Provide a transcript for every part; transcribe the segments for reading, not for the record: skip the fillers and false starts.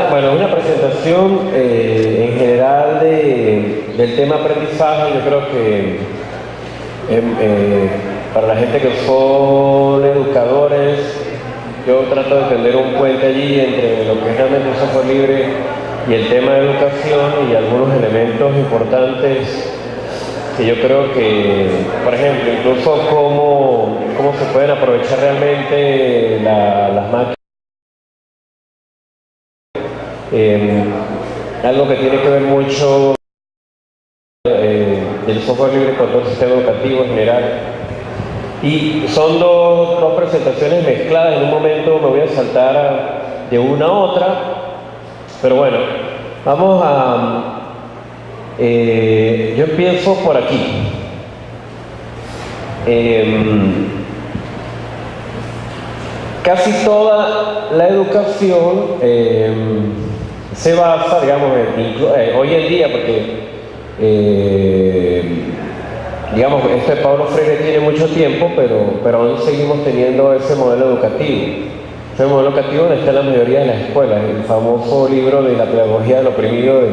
Bueno, una presentación en general del tema aprendizaje. Yo creo que para la gente que son educadores, yo trato de tender un puente allí entre lo que es realmente el software libre y el tema de educación, y algunos elementos importantes que yo creo que, por ejemplo, incluso cómo se pueden aprovechar realmente las máquinas. Algo que tiene que ver mucho del software libre con todo el sistema educativo en general. Y son dos presentaciones mezcladas. En un momento me voy a saltar de una a otra, pero bueno, vamos a... yo empiezo por aquí. Casi toda la educación se basa, digamos, hoy en día, porque digamos, esto de Pablo Freire tiene mucho tiempo, pero aún seguimos teniendo ese modelo educativo. Ese modelo educativo donde está en la mayoría de las escuelas, el famoso libro de la pedagogía del oprimido de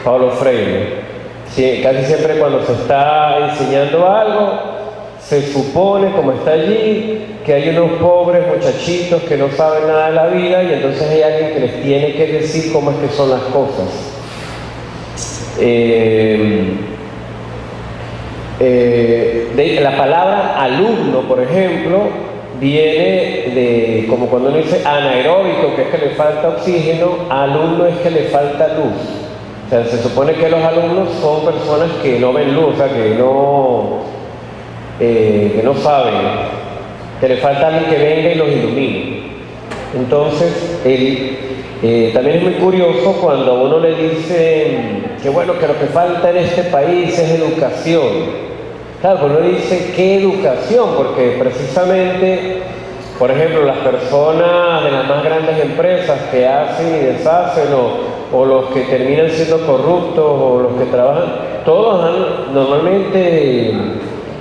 Pablo Freire. Sí, casi siempre cuando se está enseñando algo, se supone, como está allí, que hay unos pobres muchachitos que no saben nada de la vida, y entonces hay alguien que les tiene que decir cómo es que son las cosas. La palabra alumno, por ejemplo, viene de, como cuando uno dice anaeróbico, que es que le falta oxígeno, alumno es que le falta luz. O sea, se supone que los alumnos son personas que no ven luz, o sea, que no saben, que le falta alguien que venga y los ilumine. Entonces, también es muy curioso cuando a uno le dicen que bueno, que lo que falta en este país es educación. Claro, pues uno dice, ¿qué educación? Porque precisamente, por ejemplo, las personas de las más grandes empresas que hacen y deshacen, o los que terminan siendo corruptos, o los que trabajan, todos normalmente...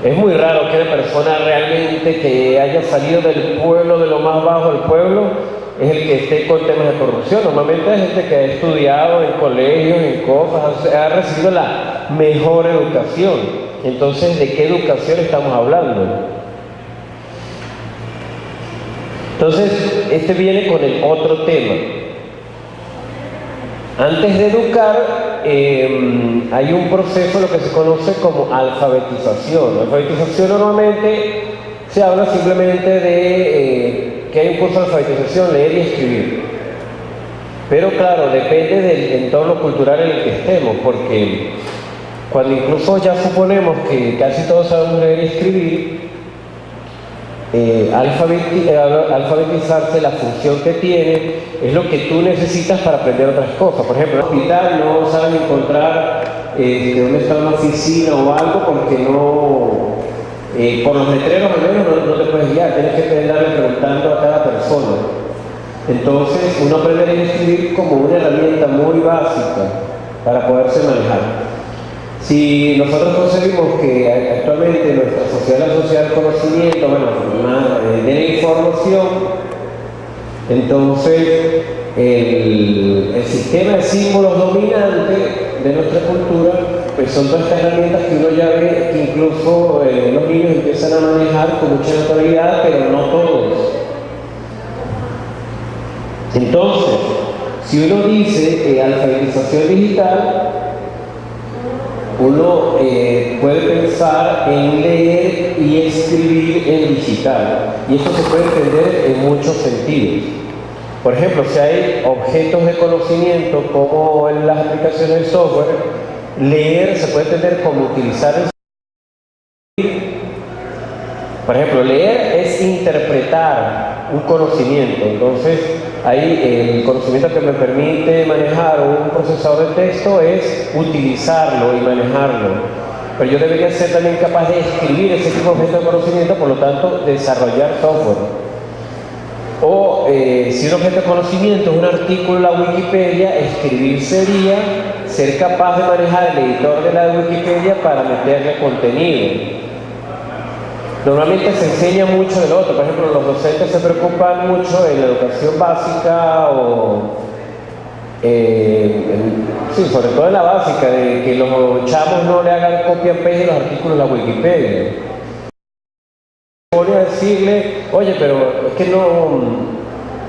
Es muy raro que una persona realmente que haya salido del pueblo, de lo más bajo del pueblo, es el que esté con temas de corrupción. Normalmente hay gente que ha estudiado en colegios, en cosas, ha recibido la mejor educación. Entonces, ¿de qué educación estamos hablando? Entonces, este viene con el otro tema. Antes de educar, hay un proceso, lo que se conoce como alfabetización. La alfabetización normalmente se habla simplemente de que hay un curso de alfabetización, leer y escribir. Pero claro, depende del entorno cultural en el que estemos, porque cuando incluso ya suponemos que casi todos sabemos leer y escribir, alfabetizarse, la función que tiene, es lo que tú necesitas para aprender otras cosas. Por ejemplo, en el hospital no saben encontrar dónde está una oficina o algo, porque por los letreros al menos no te puedes guiar, tienes que andarle preguntando a cada persona. Entonces, uno aprende a leer y escribir como una herramienta muy básica para poderse manejar. Si nosotros concebimos que actualmente nuestra sociedad es la sociedad del conocimiento, de la información, entonces el sistema de símbolos dominante de nuestra cultura, pues son todas estas herramientas que uno ya ve que incluso los niños empiezan a manejar con mucha naturalidad, pero no todos. Entonces, si uno dice alfabetización digital, uno puede pensar en leer y escribir en digital, y esto se puede entender en muchos sentidos. Por ejemplo, si hay objetos de conocimiento como en las aplicaciones de software, leer se puede entender como utilizar el... Por ejemplo, leer es interpretar un conocimiento. Entonces, ahí el conocimiento que me permite manejar un procesador de texto es utilizarlo y manejarlo. Pero yo debería ser también capaz de escribir ese tipo de objeto de conocimiento, por lo tanto, desarrollar software. O si un objeto de conocimiento es un artículo en la Wikipedia, escribir sería ser capaz de manejar el editor de la Wikipedia para meterle contenido. Normalmente se enseña mucho del otro. Por ejemplo, los docentes se preocupan mucho en la educación básica o sí, sobre todo en la básica, de que los chavos no le hagan copia and paste de los artículos de la Wikipedia. Voy a decirle, oye, pero es que no,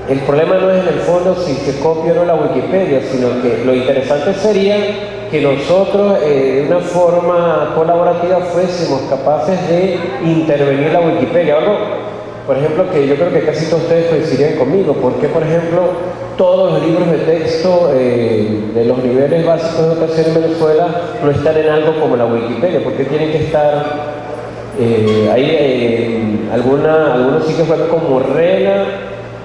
el problema no es en el fondo si se copia o no la Wikipedia, sino que lo interesante sería que nosotros de una forma colaborativa fuésemos capaces de intervenir la Wikipedia. Algo, por ejemplo, que yo creo que casi todos ustedes coincidirían conmigo, porque por ejemplo todos los libros de texto de los niveles básicos de educación en Venezuela no están en algo como la Wikipedia, porque tienen que estar hay algunos sitios web como RENA,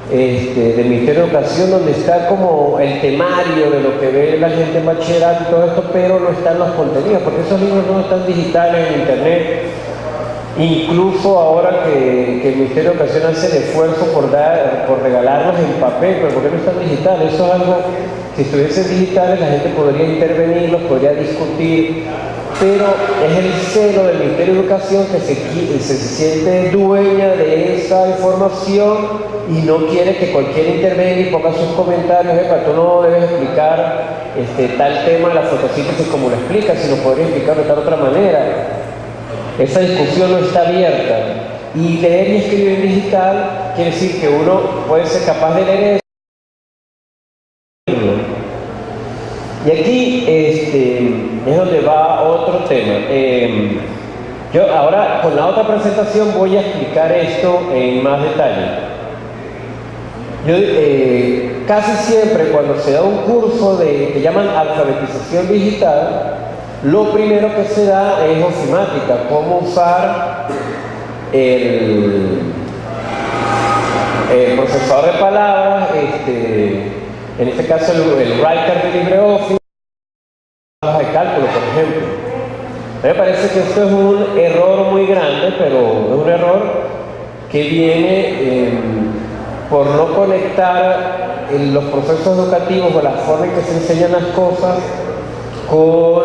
del Ministerio de Educación, donde está como el temario de lo que ve la gente en bachillerato y todo esto, pero no están los contenidos, porque esos libros no están digitales en internet. Incluso ahora que el Ministerio de Educación hace el esfuerzo por regalarlos en papel, pero ¿por qué no están digitales? Eso es algo, si estuviesen digitales la gente podría intervenir, los podría discutir, pero es el celo del Ministerio de Educación que se siente dueña de esa información y no quiere que cualquiera intervenga y ponga sus comentarios. Tú no debes explicar tal tema de la fotosíntesis como lo explicas, sino podría explicarlo de tal otra manera. Esa discusión no está abierta. Y leer y escribir en digital quiere decir que uno puede ser capaz de leer eso. Y aquí es donde va otro tema. Yo ahora con la otra presentación voy a explicar esto en más detalle. Yo casi siempre cuando se da un curso que llaman alfabetización digital, lo primero que se da es ofimática, cómo usar el procesador de palabras, en este caso el writer de LibreOffice, de cálculo, por ejemplo. A mí me parece que esto es un error muy grande, pero es un error que viene por no conectar los procesos educativos o la forma en que se enseñan las cosas con,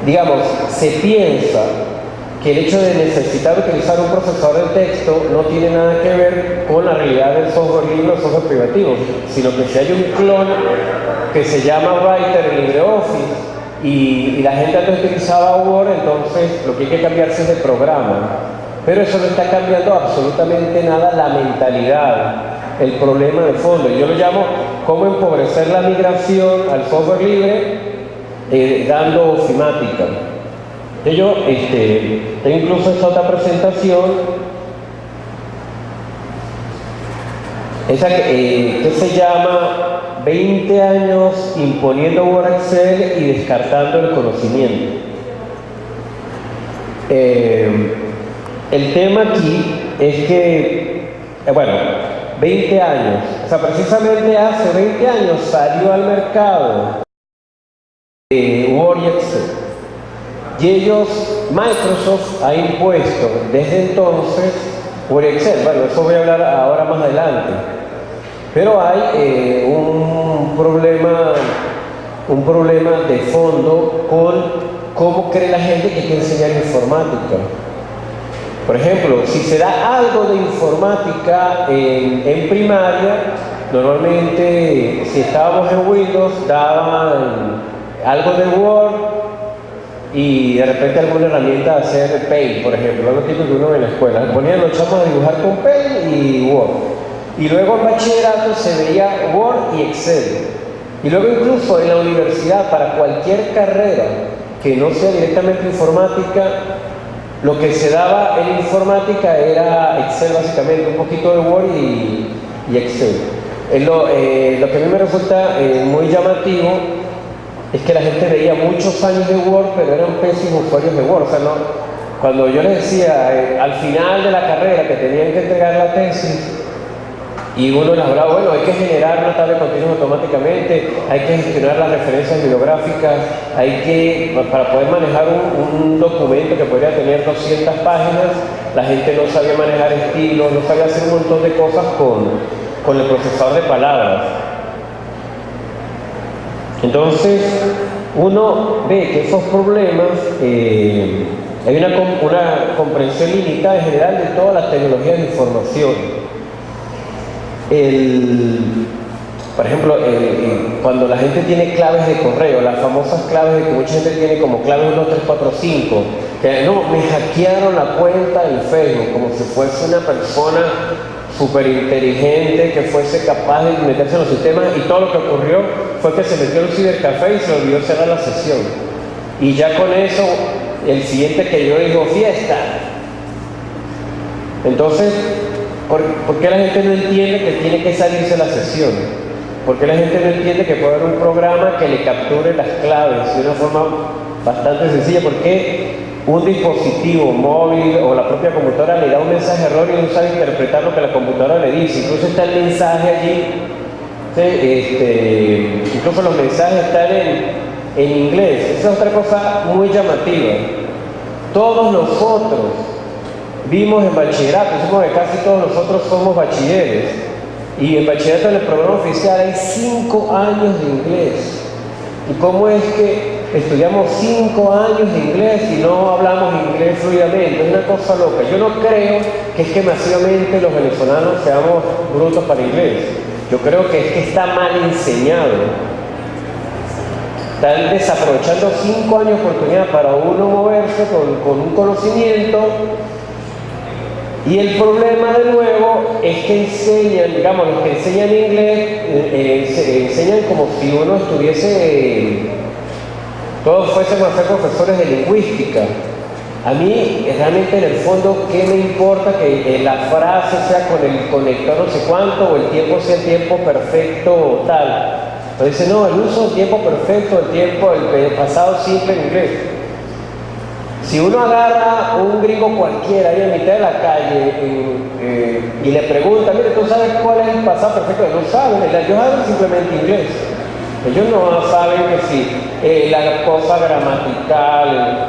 digamos, se piensa que el hecho de necesitar utilizar un procesador de texto no tiene nada que ver con la realidad del software libre o software privativo, sino que si hay un clon que se llama Writer en LibreOffice y la gente antes utilizaba Word, entonces lo que hay que cambiarse es de programa. Pero eso no está cambiando absolutamente nada la mentalidad, el problema de fondo. Yo lo llamo cómo empobrecer la migración al software libre dando ofimática. Yo tengo incluso esta otra presentación, esa que se llama 20 años imponiendo Word, Excel y descartando el conocimiento. El tema aquí es que, bueno, 20 años, o sea, precisamente hace 20 años salió al mercado Word y Excel. Y Microsoft ha impuesto desde entonces Word y Excel. Bueno, eso voy a hablar ahora más adelante. Pero hay un problema de fondo con cómo cree la gente que hay que enseñar informática. Por ejemplo, si se da algo de informática en primaria, normalmente si estábamos en Windows daban algo de Word y de repente alguna herramienta de hacer Paint, por ejemplo, algo típico que uno ve en la escuela. Ponían los chavos a dibujar con Paint y Word. Y luego en bachillerato se veía Word y Excel. Y luego incluso en la universidad, para cualquier carrera que no sea directamente informática, lo que se daba en informática era Excel básicamente, un poquito de Word y Excel. Lo que a mí me resulta muy llamativo es que la gente veía muchos años de Word, pero eran pésimos usuarios de Word. O sea, no, cuando yo les decía al final de la carrera que tenían que entregar la tesis, y uno les hablaba, bueno, hay que generar una tabla de continuos automáticamente, hay que gestionar las referencias bibliográficas, para poder manejar un documento que podría tener 200 páginas, la gente no sabía manejar estilos, no sabía hacer un montón de cosas con el procesador de palabras. Entonces, uno ve que esos problemas hay una comprensión limitada en general de todas las tecnologías de información. Por ejemplo, cuando la gente tiene claves de correo, las famosas claves que mucha gente tiene como clave 1, 3, 4, 5, que no, me hackearon la cuenta en Facebook, como si fuese una persona súper inteligente que fuese capaz de meterse en los sistemas, y todo lo que ocurrió fue que se metió en un cibercafé y se olvidó cerrar la sesión. Y ya con eso, el siguiente que yo digo, fiesta. Entonces, ¿por qué la gente no entiende que tiene que salirse de la sesión? ¿Por qué la gente no entiende que puede haber un programa que le capture las claves de una forma bastante sencilla? ¿Por qué un dispositivo móvil o la propia computadora le da un mensaje erróneo y no sabe interpretar lo que la computadora le dice? Incluso está el mensaje allí, ¿sí? Incluso los mensajes están en inglés. Esa es otra cosa muy llamativa. Todos nosotros vimos en bachillerato, decimos que casi todos nosotros somos bachilleres, y en bachillerato en el programa oficial hay 5 años de inglés. ¿Y cómo es que estudiamos 5 años de inglés y no hablamos inglés fluidamente? Es una cosa loca. Yo no creo que es que masivamente los venezolanos seamos brutos para inglés. Yo creo que es que está mal enseñado. Están desaprovechando 5 años de oportunidad para uno moverse con un conocimiento. Y el problema de nuevo es que enseñan, digamos, los que enseñan inglés, enseñan como si uno estuviese, todos fuésemos a ser profesores de lingüística. A mí, realmente en el fondo, ¿qué me importa que la frase sea con el conector no sé cuánto, o el tiempo sea el tiempo perfecto o tal? Pero dice, no, el uso del tiempo perfecto, el pasado simple en inglés. Si uno agarra a un gringo cualquiera ahí en mitad de la calle y le pregunta, mire, ¿tú sabes cuál es el pasado perfecto? No saben, ellos hablan simplemente inglés. Ellos no saben que si la cosa gramatical.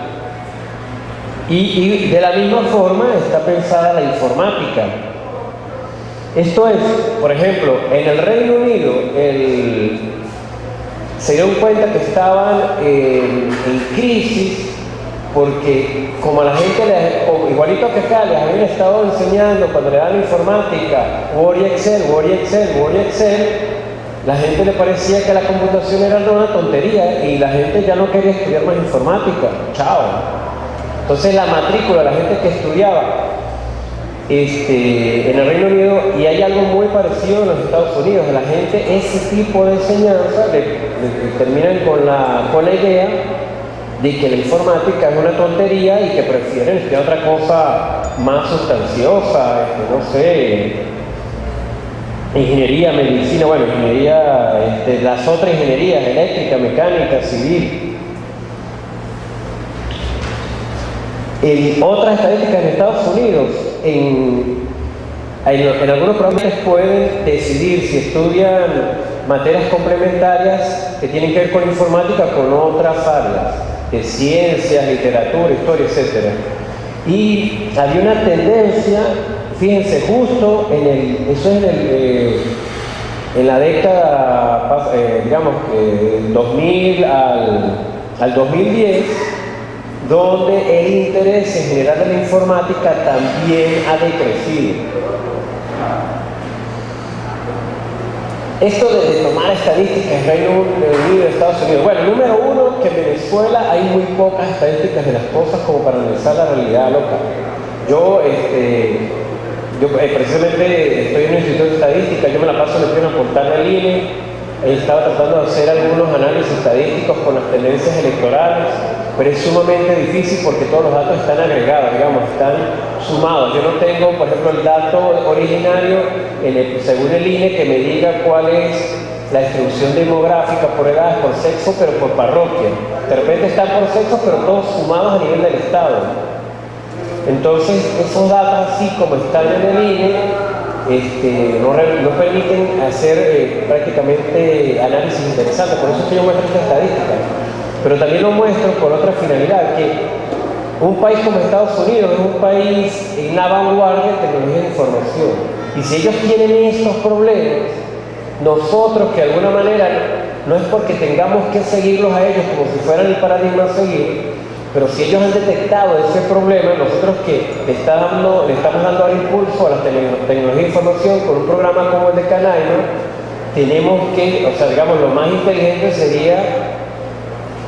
Y de la misma forma está pensada la informática. Esto es, por ejemplo, en el Reino Unido, se dieron cuenta que estaban en crisis, porque como a la gente, igualito que acá, les habían estado enseñando cuando le dan informática, Word y Excel, la gente le parecía que la computación era una tontería y la gente ya no quería estudiar más informática. Chao. Entonces la matrícula, la gente que estudiaba en el Reino Unido, y hay algo muy parecido en los Estados Unidos, la gente ese tipo de enseñanza terminan con la idea de que la informática es una tontería y que prefieren estudiar otra cosa más sustanciosa, no sé, ingeniería, medicina, bueno, ingeniería, las otras ingenierías, eléctrica, mecánica, civil. Otras estadísticas en Estados Unidos, en algunos programas pueden decidir si estudian materias complementarias que tienen que ver con informática con otras áreas de ciencias, literatura, historia, etc. Y había una tendencia, fíjense, justo en la década, digamos, 2000 al 2010, donde el interés en general de la informática también ha decrecido. Esto de tomar estadísticas en Reino Unido y Estados Unidos. Bueno, número uno, que en Venezuela hay muy pocas estadísticas de las cosas como para analizar la realidad local. Yo precisamente estoy en un instituto de estadística, yo me la paso metiendo en el portal del INE, estaba tratando de hacer algunos análisis estadísticos con las tendencias electorales, pero es sumamente difícil porque todos los datos están agregados, digamos, están sumados. Yo no tengo, por ejemplo, el dato originario según el INE que me diga cuál es la distribución demográfica por edades, por sexo, pero por parroquia. De repente están por sexo, pero todos sumados a nivel del Estado. Entonces, esos datos así como están en el INE, no permiten hacer prácticamente análisis interesantes. Por eso es que yo muestro esta estadística. Pero también lo muestro con otra finalidad, que un país como Estados Unidos es un país en la vanguardia de tecnología de información. Y si ellos tienen estos problemas, nosotros que de alguna manera, no es porque tengamos que seguirlos a ellos como si fueran el paradigma a seguir, Pero si ellos han detectado ese problema, nosotros que le estamos dando el impulso a la tecnología de información con un programa como el de Canaima, tenemos que, o sea, digamos, lo más inteligente sería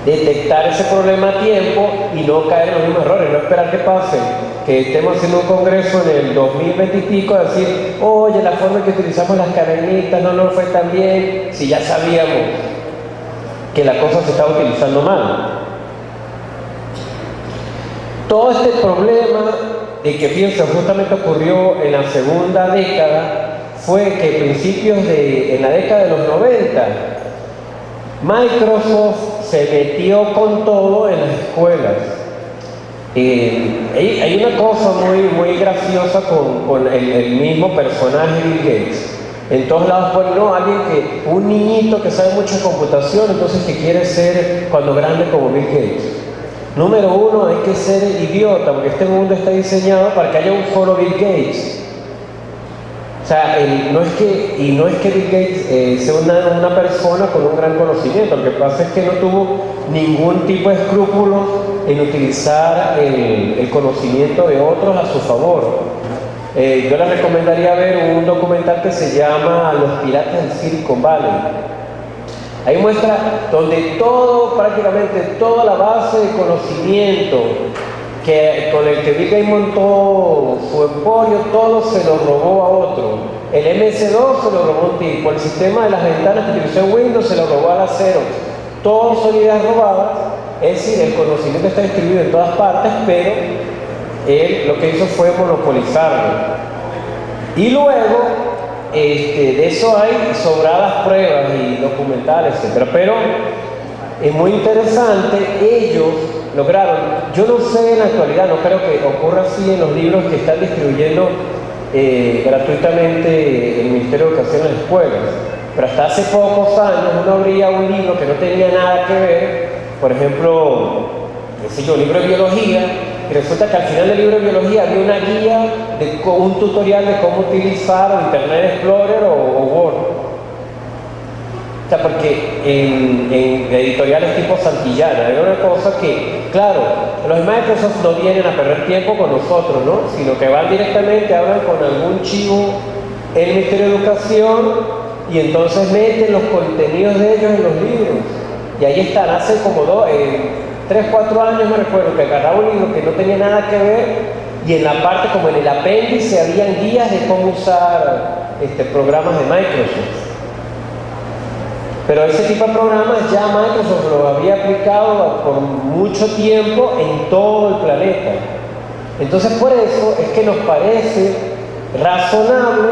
detectar ese problema a tiempo y no caer en los mismos errores, no esperar que pase, que estemos haciendo un congreso en el 2020 y pico, decir, oye, la forma en que utilizamos las cadenitas no fue tan bien, si ya sabíamos que la cosa se estaba utilizando mal. Todo este problema de que, fíjense, justamente ocurrió en la segunda década, fue que en la década de los 90, Microsoft se metió con todo en las escuelas. Hay una cosa muy graciosa con el mismo personaje Bill Gates. En todos lados ponen, no, un niñito que sabe mucho de computación, entonces que quiere ser cuando grande como Bill Gates. Número uno, hay que ser idiota, porque este mundo está diseñado para que haya un solo Bill Gates. O sea, no es que Bill Gates sea una persona con un gran conocimiento, lo que pasa es que no tuvo ningún tipo de escrúpulo en utilizar el conocimiento de otros a su favor. Yo les recomendaría ver un documental que se llama Los Piratas del Silicon Valley. Ahí muestra donde prácticamente toda la base de conocimiento con el que Bill Gates montó su emporio, todo se lo robó a otro. El MS-2 se lo robó un tipo, el sistema de las ventanas que utilizó en Windows se lo robó a la Xerox. Todos son ideas robadas, es decir, el conocimiento está distribuido en todas partes, pero él lo que hizo fue monopolizarlo. Y luego, de eso hay sobradas pruebas y documentales, etc. Pero es muy interesante, ellos lograron, yo no sé en la actualidad, no creo que ocurra así en los libros que están distribuyendo gratuitamente el Ministerio de Educación en las escuelas, pero hasta hace pocos años uno abría un libro que no tenía nada que ver, por ejemplo, libro de biología, y resulta que al final del libro de biología había una guía, un tutorial de cómo utilizar Internet Explorer o Word. O sea, porque en editoriales tipo Santillana, era una cosa que, claro, los Microsoft no vienen a perder tiempo con nosotros, ¿no? Sino que van directamente, hablan con algún chivo en el Ministerio de Educación y entonces meten los contenidos de ellos en los libros. Y ahí están, hace como 3, 4 años me recuerdo que agarraba un libro que no tenía nada que ver y en la parte, como en el apéndice, habían guías de cómo usar programas de Microsoft. Pero ese tipo de programas ya Microsoft lo había aplicado por mucho tiempo en todo el planeta. Entonces por eso es que nos parece razonable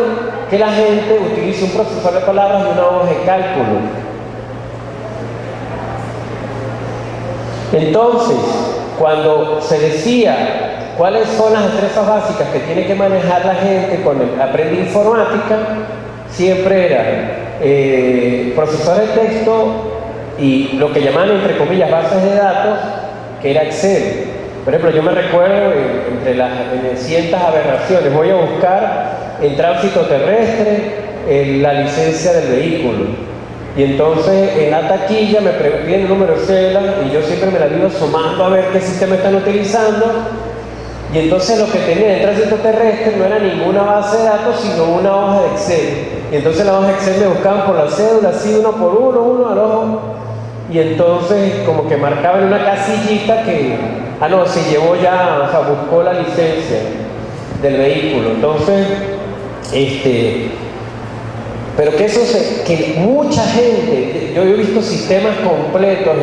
que la gente utilice un procesador de palabras y una hoja de cálculo. Entonces, cuando se decía cuáles son las destrezas básicas que tiene que manejar la gente cuando aprende informática, siempre era procesador de texto y lo que llamaban entre comillas bases de datos, que era Excel. Por ejemplo, yo me recuerdo entre las cientos aberraciones, voy a buscar en tránsito terrestre la licencia del vehículo. Y entonces en la taquilla me piden el número de cédula y yo siempre me la vivo asomando a ver qué sistema están utilizando. Y entonces lo que tenía en tránsito terrestre no era ninguna base de datos, sino una hoja de Excel. Y entonces la hoja de Excel me buscaban por la cédula, así uno por uno al ojo. Y entonces como que marcaban una casillita que, se llevó ya, o sea, buscó la licencia del vehículo. Entonces, pero que mucha gente, yo he visto sistemas completos,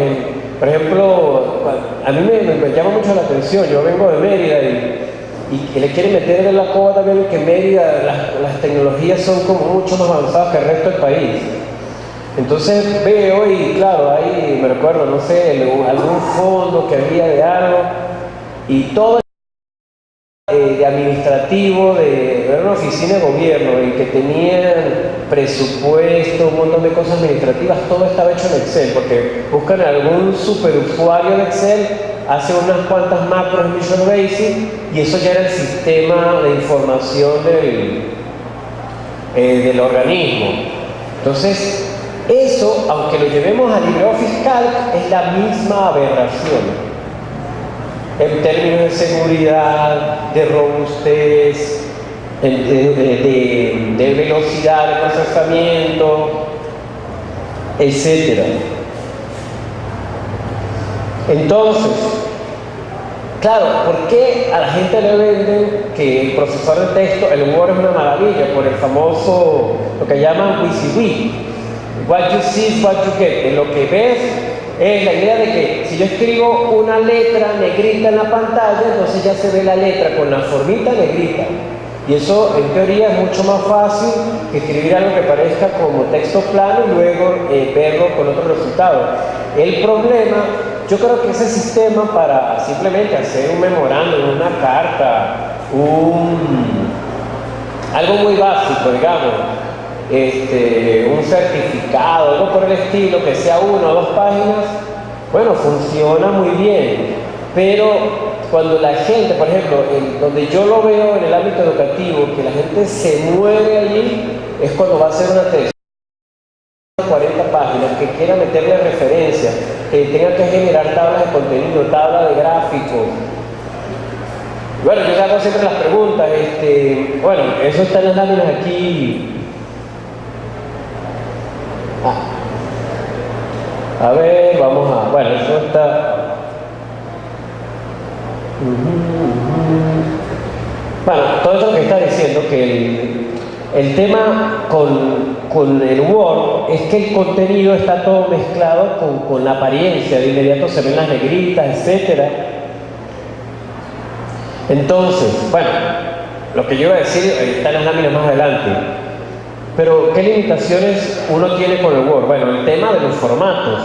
por ejemplo, a mí me llama mucho la atención, yo vengo de Mérida y que le quieren meter en la coba también que en Mérida las tecnologías son como mucho más avanzadas que el resto del país. Entonces veo y claro, ahí me recuerdo, no sé, algún fondo que había de algo y todo de administrativo, era una oficina de gobierno en que tenían presupuesto, un montón de cosas administrativas, todo estaba hecho en Excel, porque buscan algún superusuario de Excel, hace unas cuantas macros en Visual Basic y eso ya era el sistema de información del organismo. Entonces, eso, aunque lo llevemos a LibreOffice Calc, es la misma aberración. en términos de seguridad, de robustez, de velocidad de procesamiento, etc. Entonces, claro, ¿por qué a la gente le venden que el procesador de texto, el Word es una maravilla? Por el famoso, lo que llaman WYSIWYG. What you see is what you get. En lo que ves es la idea de que si yo escribo una letra negrita en la pantalla, entonces ya se ve la letra con la formita negrita. Y eso en teoría es mucho más fácil que escribir algo que parezca como texto plano y luego verlo con otro resultado. El problema, yo creo que ese sistema para simplemente hacer un memorándum, una carta, algo muy básico, digamos, un certificado, algo por el estilo, que sea 1 o 2 páginas, bueno, funciona muy bien, pero cuando la gente, por ejemplo, donde yo lo veo en el ámbito educativo, que la gente se mueve allí, es cuando va a hacer una tesis de 40 páginas, que quiera meterle referencia, que tenga que generar tablas de contenido, tablas de gráficos. Bueno, yo hago siempre las preguntas, bueno, eso está en las láminas aquí. A ver, vamos a... Bueno, eso está... Bueno, todo eso que está diciendo, que el tema con el Word es que el contenido está todo mezclado con la apariencia, de inmediato se ven las negritas, etc. Entonces, bueno, lo que yo iba a decir está en las láminas más adelante. Pero, ¿qué limitaciones uno tiene con el Word? Bueno, el tema de los formatos.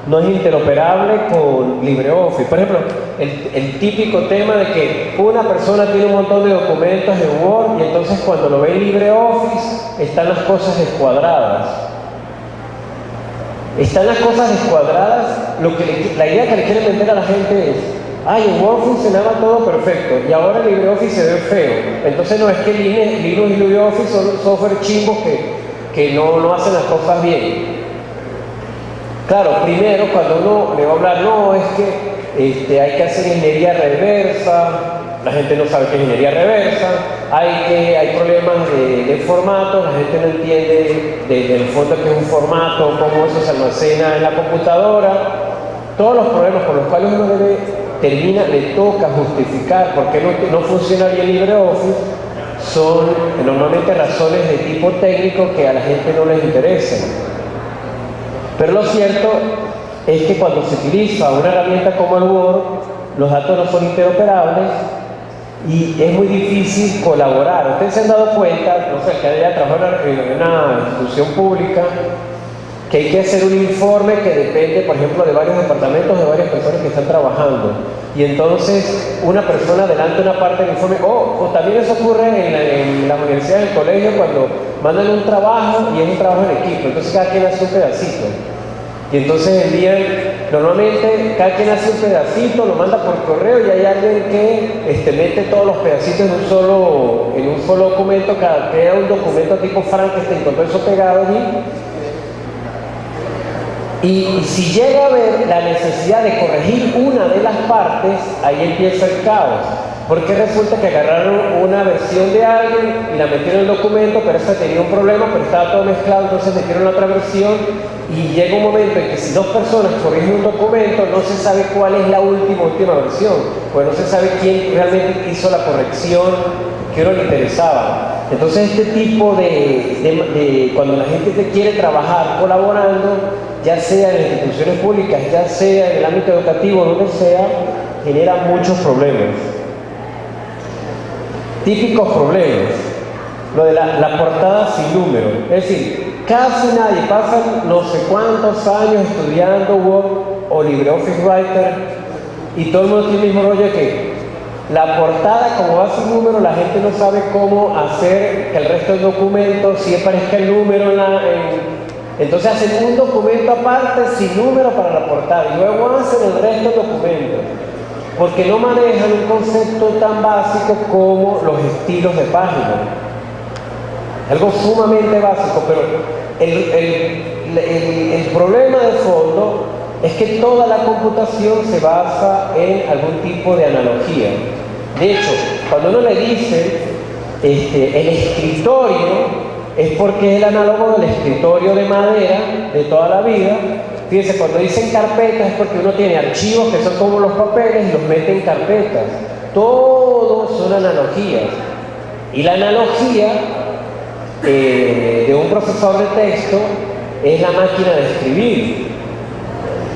No es interoperable con LibreOffice. Por ejemplo, el típico tema de que una persona tiene un montón de documentos en Word y entonces cuando lo ve en LibreOffice están las cosas descuadradas. Están las cosas descuadradas, la idea que le quieren vender a la gente es: ay, en Word funcionaba todo perfecto y ahora en LibreOffice se ve feo. Entonces no es que Linux y LibreOffice son software chimbos que no hacen las cosas bien. Claro, primero cuando uno le va a hablar, no, es que hay que hacer ingeniería reversa, la gente no sabe qué es ingeniería reversa, hay problemas de formato, la gente no entiende desde el fondo qué es un formato, cómo eso se almacena en la computadora. Todos los problemas por los cuales uno le toca justificar por qué no funciona bien LibreOffice son normalmente razones de tipo técnico que a la gente no les interesa. Pero lo cierto es que cuando se utiliza una herramienta como el Word, los datos no son interoperables y es muy difícil colaborar. Ustedes se han dado cuenta, no sé, que haya trabajado en una institución pública, que hay que hacer un informe que depende, por ejemplo, de varios departamentos, de varias personas que están trabajando. Y entonces una persona adelanta una parte del informe, o también eso ocurre en la universidad, en el colegio, cuando mandan un trabajo y es un trabajo en equipo, entonces cada quien hace un pedacito. Y entonces normalmente cada quien hace un pedacito, lo manda por correo y hay alguien que mete todos los pedacitos en un solo documento, crea un documento tipo Frankenstein con todo eso pegado allí. Y si llega a haber la necesidad de corregir una de las partes, ahí empieza el caos. Porque resulta que agarraron una versión de alguien y la metieron en el documento, pero esa tenía un problema, pero estaba todo mezclado, entonces metieron la otra versión y llega un momento en que si 2 personas corrigen un documento, no se sabe cuál es la última versión, pues no se sabe quién realmente hizo la corrección que a uno le interesaba. Entonces este tipo cuando la gente quiere trabajar colaborando, ya sea en las instituciones públicas, ya sea en el ámbito educativo, donde sea, genera muchos problemas. Típicos problemas, lo de la portada sin número. Es decir, casi nadie, pasan no sé cuántos años estudiando Word o LibreOffice Writer y todo el mundo tiene el mismo rollo que la portada, como va sin número, la gente no sabe cómo hacer que el resto del documento sí aparezca el número entonces hacen un documento aparte sin número para la portada y luego hacen el resto del documento, porque no manejan un concepto tan básico como los estilos de página. Algo sumamente básico, pero el problema de fondo es que toda la computación se basa en algún tipo de analogía. De hecho, cuando uno le dice el escritorio, es porque es el análogo del escritorio de madera de toda la vida. Fíjense, cuando dicen carpetas es porque uno tiene archivos que son como los papeles y los mete en carpetas. Todos son analogías. Y la analogía de un procesador de texto es la máquina de escribir.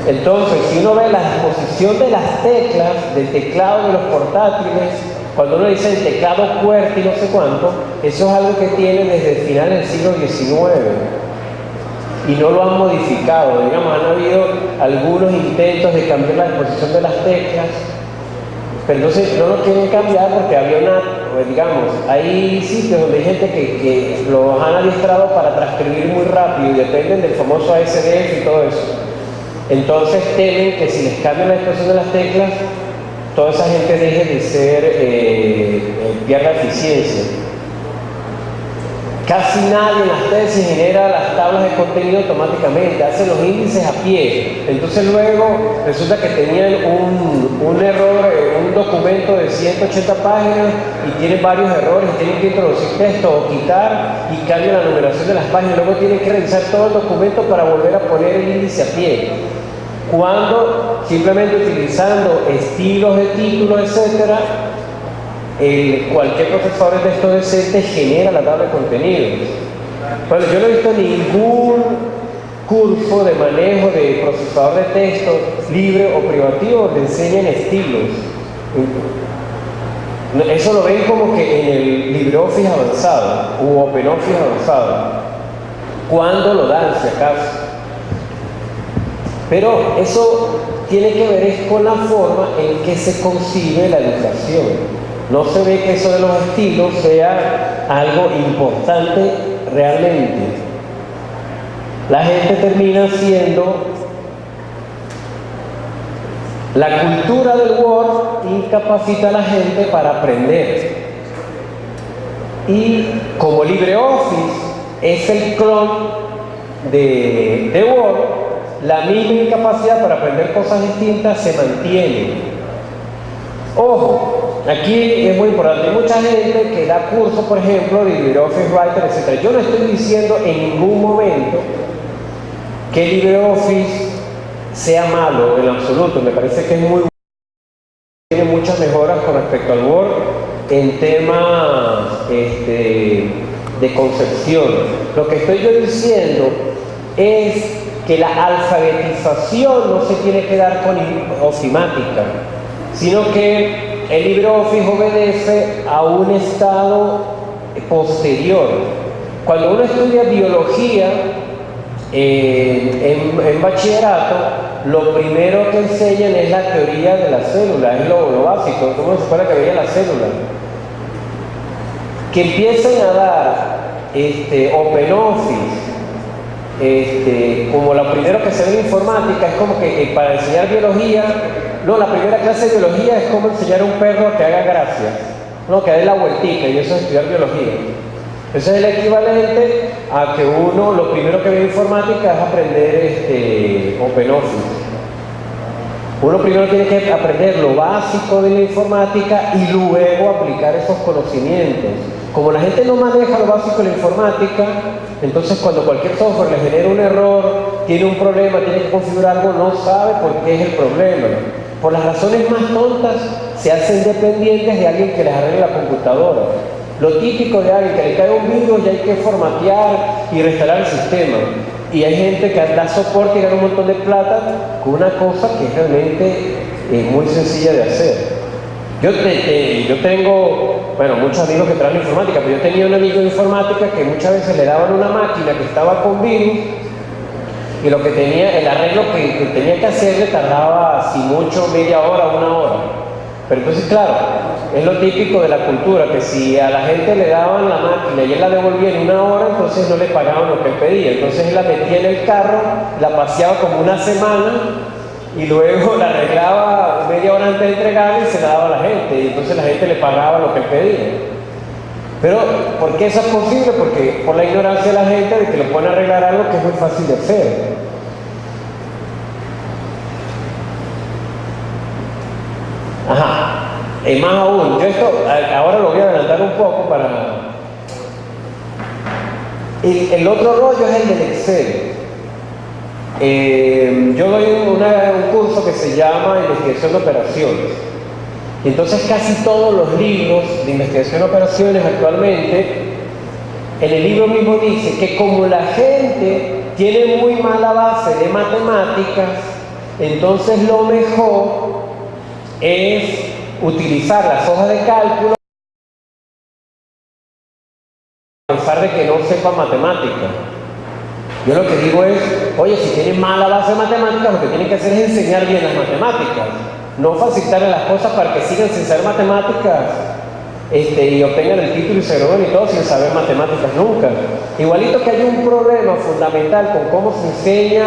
Entonces, si uno ve la disposición de las teclas del teclado de los portátiles, cuando uno dice el teclado QWERTY no sé cuánto, eso es algo que tiene desde el final del siglo XIX y no lo han modificado. Digamos, han habido algunos intentos de cambiar la disposición de las teclas, pero entonces no lo quieren cambiar porque había digamos, hay sitios donde hay gente que los han adiestrado para transcribir muy rápido y dependen del famoso ASDF y todo eso. Entonces temen que si les cambian la disposición de las teclas, toda esa gente deje de ser, pierda eficiencia. Casi nadie en las tesis genera las tablas de contenido automáticamente, hace los índices a pie. Entonces luego resulta que tenían un error, un documento de 180 páginas y tienen varios errores, tienen que introducir texto o quitar y cambian la numeración de las páginas. Luego tienen que revisar todo el documento para volver a poner el índice a pie. Cuando simplemente utilizando estilos de títulos, etcétera, cualquier procesador de texto decente genera la tabla de contenidos. Bueno, yo no he visto ningún curso de manejo de procesador de texto libre o privativo donde enseñan estilos. Eso lo ven como que en el LibreOffice avanzado u OpenOffice avanzado. ¿Cuándo lo dan, si acaso? Pero eso tiene que ver es con la forma en que se concibe la educación. No se ve que eso de los estilos sea algo importante realmente. La gente termina siendo la cultura del Word incapacita a la gente para aprender. Y como LibreOffice es el clon de Word, la misma incapacidad para aprender cosas distintas se mantiene. Ojo, aquí es muy importante. Hay mucha gente que da cursos, por ejemplo, de LibreOffice Writer, etc. Yo no estoy diciendo en ningún momento que LibreOffice sea malo en absoluto. Me parece que es muy bueno. Tiene muchas mejoras con respecto al Word en temas de concepción. Lo que estoy yo diciendo es que la alfabetización no se tiene que dar con ofimática, sino que el LibreOffice obedece a un estado posterior. Cuando uno estudia biología en bachillerato, lo primero que enseñan es la teoría de la célula, es lo básico, cómo se supone que veía la célula. Que empiecen a dar OpenOffice como lo primero que se ve en informática, es como que para enseñar biología, no, la primera clase de biología es como enseñar a un perro a que haga gracia, no, que dé la vueltica, y eso es estudiar biología. Eso es el equivalente a que uno, lo primero que ve en informática es aprender OpenOffice. Uno primero tiene que aprender lo básico de la informática y luego aplicar esos conocimientos. Como la gente no maneja lo básico de la informática, entonces cuando cualquier software le genera un error, tiene un problema, tiene que configurar algo, no sabe por qué es el problema. Por las razones más tontas, se hacen dependientes de alguien que les arregle la computadora. Lo típico de alguien que le cae un virus y hay que formatear y restaurar el sistema. Y hay gente que da soporte y gana un montón de plata con una cosa que es realmente muy sencilla de hacer. Yo tengo, bueno, muchos amigos que trabajan en informática, pero yo tenía un amigo de informática que muchas veces le daban una máquina que estaba con virus y lo que tenía, el arreglo que tenía que hacer le tardaba, si mucho, media hora, una hora. Pero entonces, claro, es lo típico de la cultura, que si a la gente le daban la máquina y él la devolvía en una hora, entonces no le pagaban lo que él pedía. Entonces él la metía en el carro, la paseaba como una semana y luego la arreglaba media hora antes de entregarla y se la daba a la gente. Y entonces la gente le pagaba lo que él pedía. Pero, ¿por qué eso es posible? Porque por la ignorancia de la gente de que lo pueden arreglar algo que es muy fácil de hacer. Más aún, yo esto ahora lo voy a adelantar un poco para... El otro rollo es el del Excel. Yo doy un curso que se llama Investigación de Operaciones. Y entonces casi todos los libros de investigación de operaciones actualmente, en el libro mismo dice que como la gente tiene muy mala base de matemáticas, entonces lo mejor es utilizar las hojas de cálculo a pesar de que no sepa matemáticas. Yo lo que digo es, oye, si tienen mala base de matemáticas, lo que tienen que hacer es enseñar bien las matemáticas, no facilitarle las cosas para que sigan sin saber matemáticas y obtengan el título y se gradúen y todo sin saber matemáticas nunca. Igualito que hay un problema fundamental con cómo se enseña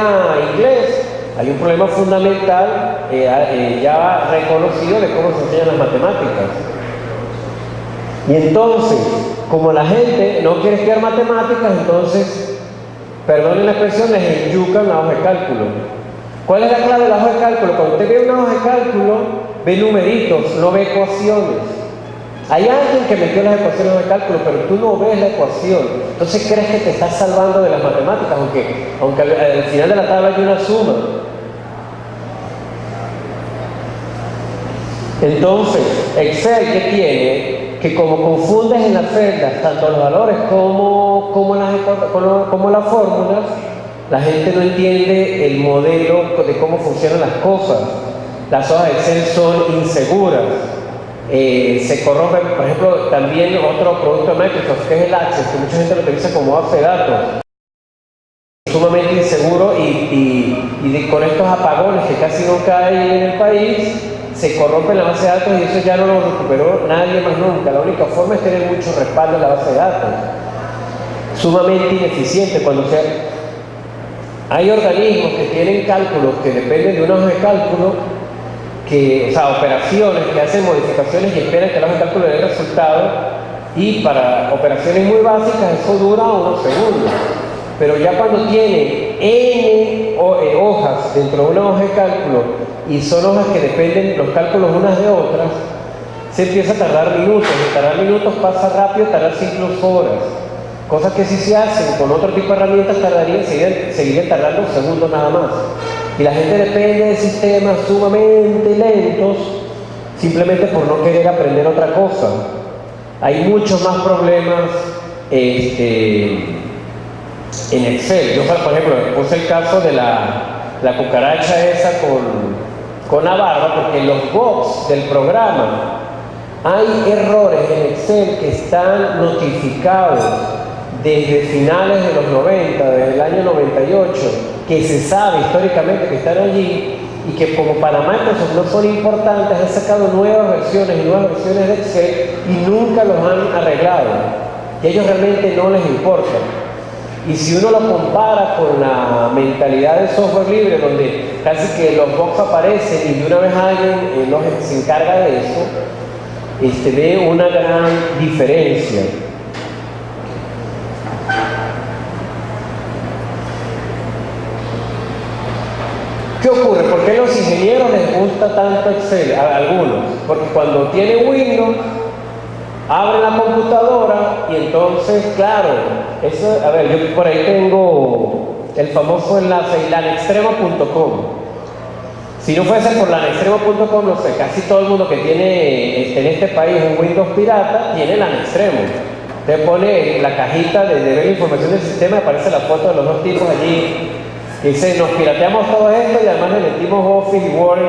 inglés, hay un problema fundamental ya reconocido de cómo se enseñan las matemáticas. Y entonces, como la gente no quiere estudiar matemáticas, entonces, perdonen la expresión, les enyucan la hoja de cálculo. ¿Cuál es la clave de la hoja de cálculo? Cuando usted ve una hoja de cálculo, ve numeritos, no ve ecuaciones. Hay alguien que metió las ecuaciones de cálculo, pero tú no ves la ecuación. Entonces crees que te estás salvando de las matemáticas, aunque al final de la tabla hay una suma. Entonces, Excel, ¿qué tiene? Que como confundes en las celdas tanto los valores como las fórmulas, la gente no entiende el modelo de cómo funcionan las cosas. Las hojas de Excel son inseguras. Se corrompen, por ejemplo, también otro producto de Microsoft, que es el Access, que mucha gente lo utiliza como base de datos. Sumamente inseguro y con estos apagones que casi no caen en el país, se corrompe la base de datos y eso ya no lo recuperó nadie más nunca. La única forma es tener mucho respaldo en la base de datos. Sumamente ineficiente cuando hay organismos que tienen cálculos que dependen de una hoja de cálculo, o sea, operaciones que hacen modificaciones y esperan que la hoja de cálculo dé resultado, y para operaciones muy básicas eso dura unos segundos. Pero ya cuando tiene N hojas dentro de una hoja de cálculo y son hojas que dependen los cálculos unas de otras, se empieza a tardar minutos. Y tardar minutos pasa rápido, tardarse incluso horas. Cosas que si se hacen con otro tipo de herramientas seguirían tardando segundos nada más. Y la gente depende de sistemas sumamente lentos simplemente por no querer aprender otra cosa. Hay muchos más problemas en Excel. Yo, por ejemplo, puse el caso de la cucaracha esa con la barba, porque en los box del programa hay errores en Excel que están notificados desde finales de los 90, desde el año 98, que se sabe históricamente que están allí y que como para Microsoft no son importantes, han sacado nuevas versiones de Excel y nunca los han arreglado. Y a ellos realmente no les importa. Y si uno lo compara con la mentalidad del software libre, donde casi que los box aparecen y de una vez alguien se encarga de eso, ve una gran diferencia. ¿Qué ocurre? ¿Por qué a los ingenieros les gusta tanto Excel? A algunos. Porque cuando tiene Windows, abren la computadora y entonces, claro, eso, a ver, yo por ahí tengo el famoso enlace, lanextremo.com. Si no fuese por lanextremo.com, no sé, casi todo el mundo que tiene en este país un Windows pirata tiene Lanextremo. Te pone en la cajita de ver la información del sistema, aparece la foto de los dos tipos allí. Y dice, nos pirateamos todo esto y además le metimos Office y Word,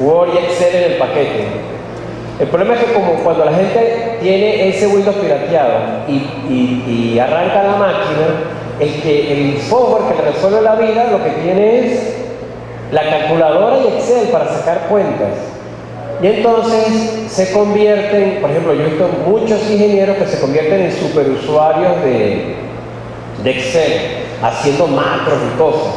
Word y Excel en el paquete. El problema es que como cuando la gente tiene ese Windows pirateado y arranca la máquina, el software que le resuelve la vida lo que tiene es la calculadora y Excel para sacar cuentas. Y entonces se convierten, por ejemplo, yo he visto muchos ingenieros que se convierten en superusuarios de Excel, haciendo macros y cosas.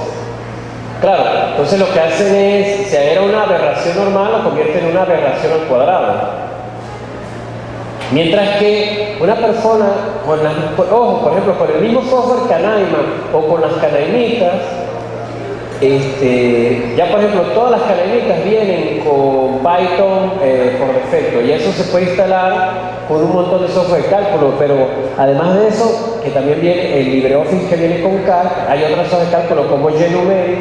Claro, entonces lo que hacen es, si era una aberración normal, lo convierten en una aberración al cuadrado. Mientras que una persona, ojo, por ejemplo, con el mismo software Canaima o con las canaimitas, Ya por ejemplo, todas las cadenitas vienen con Python por defecto, y eso se puede instalar con un montón de software de cálculo, pero además de eso, que también viene el LibreOffice que viene con Calc, hay otras software de cálculo como GNumeric,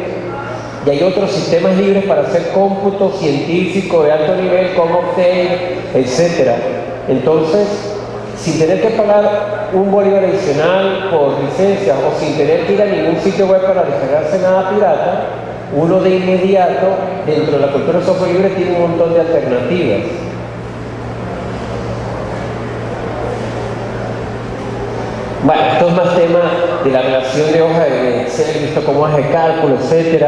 y hay otros sistemas libres para hacer cómputo científico de alto nivel como Octave, etc. Entonces, sin tener que pagar un bolívar adicional por licencia o sin tener que ir a ningún sitio web para descargarse nada pirata, uno de inmediato, dentro de la cultura del software libre, tiene un montón de alternativas. Bueno, esto es más tema de la relación de hoja de Excel, visto como hoja de cálculo, etc.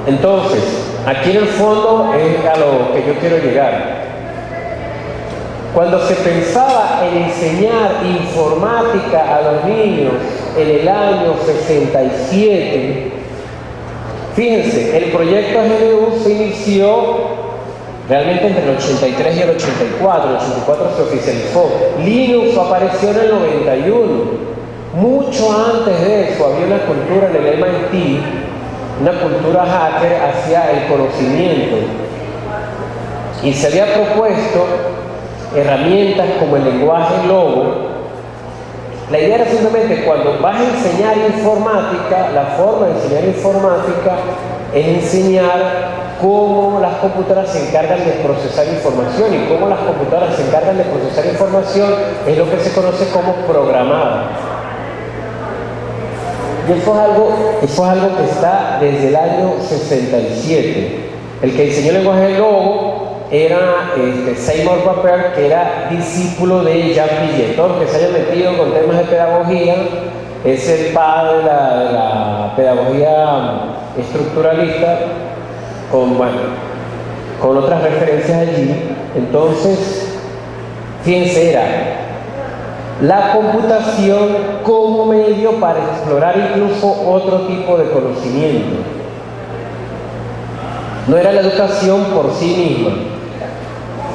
Entonces, aquí en el fondo es a lo que yo quiero llegar. Cuando se pensaba en enseñar informática a los niños en el año 67, fíjense, el proyecto GNU se inició realmente entre el 83 y el 84. El 84 se oficializó. Linux apareció en el 91. Mucho antes de eso había una cultura en el MIT, una cultura hacker hacia el conocimiento. Y se había propuesto herramientas como el lenguaje Logo. La idea era simplemente, cuando vas a enseñar informática, la forma de enseñar informática es enseñar cómo las computadoras se encargan de procesar información, y cómo las computadoras se encargan de procesar información es lo que se conoce como programar. Y eso es algo que está desde el año 67. El que diseñó el lenguaje Logo era Seymour Papert, que era discípulo de Jean Piaget. Todos los que se hayan metido con temas de pedagogía, es el padre de la pedagogía estructuralista, con otras referencias allí. Entonces, fíjense, era la computación como medio para explorar incluso otro tipo de conocimiento. No era la educación por sí misma.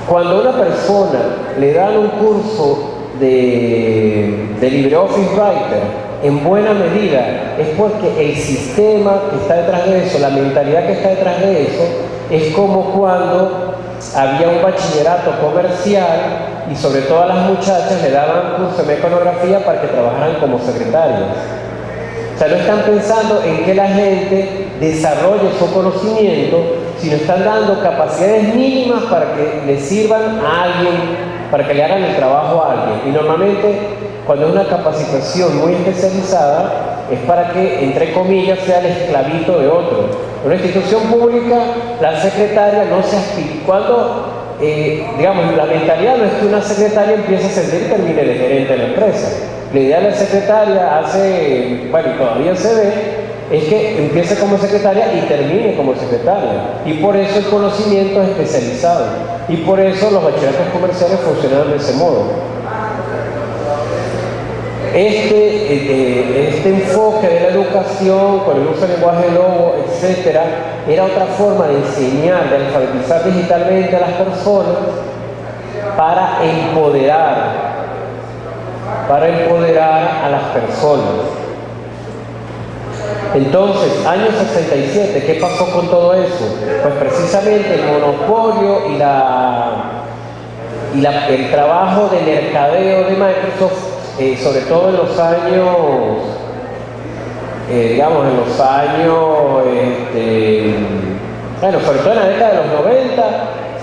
Cuando a una persona le dan un curso de LibreOffice Writer, en buena medida es porque el sistema que está detrás de eso, la mentalidad que está detrás de eso, es como cuando había un bachillerato comercial y sobre todo a las muchachas le daban curso de mecanografía para que trabajaran como secretarias. O sea, no están pensando en que la gente desarrolle su conocimiento, sino están dando capacidades mínimas para que le sirvan a alguien, para que le hagan el trabajo a alguien. Y normalmente, cuando es una capacitación muy especializada, es para que, entre comillas, sea el esclavito de otro. En una institución pública, la secretaria no se aspira. Cuando, digamos, la mentalidad no es que una secretaria empiece a servir y termine de gerente de la empresa. La idea de la secretaria y todavía se ve, es que empiece como secretaria y termine como secretaria. Y por eso el conocimiento es especializado. Y por eso los bachilleratos comerciales funcionan de ese modo. Este enfoque de la educación, con el uso del lenguaje Logo, etc., era otra forma de enseñar, de alfabetizar digitalmente a las personas para empoderar a las personas. Entonces, año 67, ¿qué pasó con todo eso? Pues precisamente el monopolio y el trabajo de mercadeo de Microsoft, sobre todo en los años, sobre todo en la década de los 90,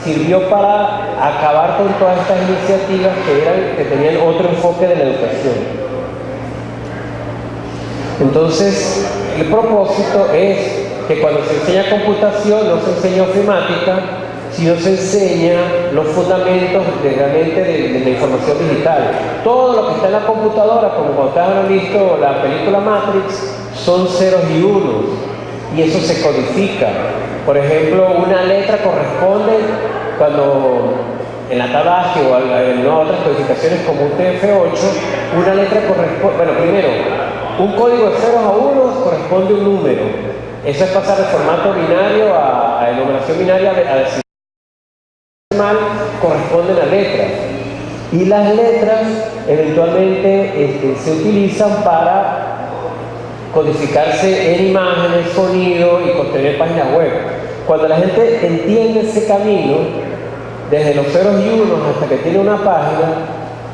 sirvió para acabar con todas estas iniciativas que tenían otro enfoque de la educación. Entonces, el propósito es que cuando se enseña computación no se enseña ofimática, sino se enseña los fundamentos realmente de la información digital. Todo lo que está en la computadora, como cuando ustedes han visto la película Matrix, son ceros y unos, y eso se codifica. Por ejemplo, una letra corresponde, cuando en la tabla ASCII o en otras codificaciones como UTF-8, una letra corresponde, primero, un código de ceros a unos corresponde a un número. Eso es pasar de formato binario a enumeración binaria a decimal, corresponden a letras. Y las letras eventualmente se utilizan para codificarse en imágenes, sonido y contener páginas web. Cuando la gente entiende ese camino, desde los ceros y unos hasta que tiene una página,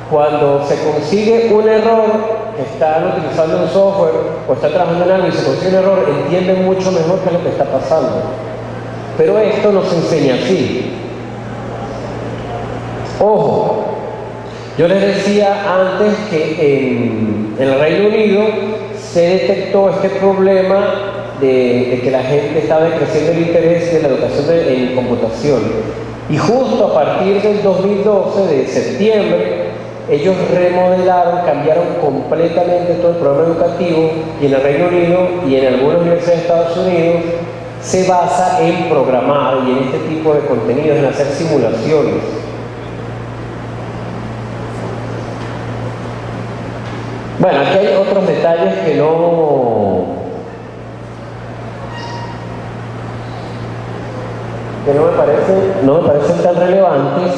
cuando se consigue un error, que están utilizando un software o están trabajando en algo y se consigue un error, entienden mucho mejor qué es lo que está pasando. Pero esto no se enseña así. Ojo, yo les decía antes que en el Reino Unido se detectó este problema de que la gente estaba decreciendo el interés de la educación en computación. Y justo a partir del 2012, de septiembre, ellos remodelaron, cambiaron completamente todo el programa educativo, y en el Reino Unido y en algunas universidades de Estados Unidos se basa en programar y en este tipo de contenidos, en hacer simulaciones. Bueno, aquí hay otros detalles que no me parecen tan relevantes,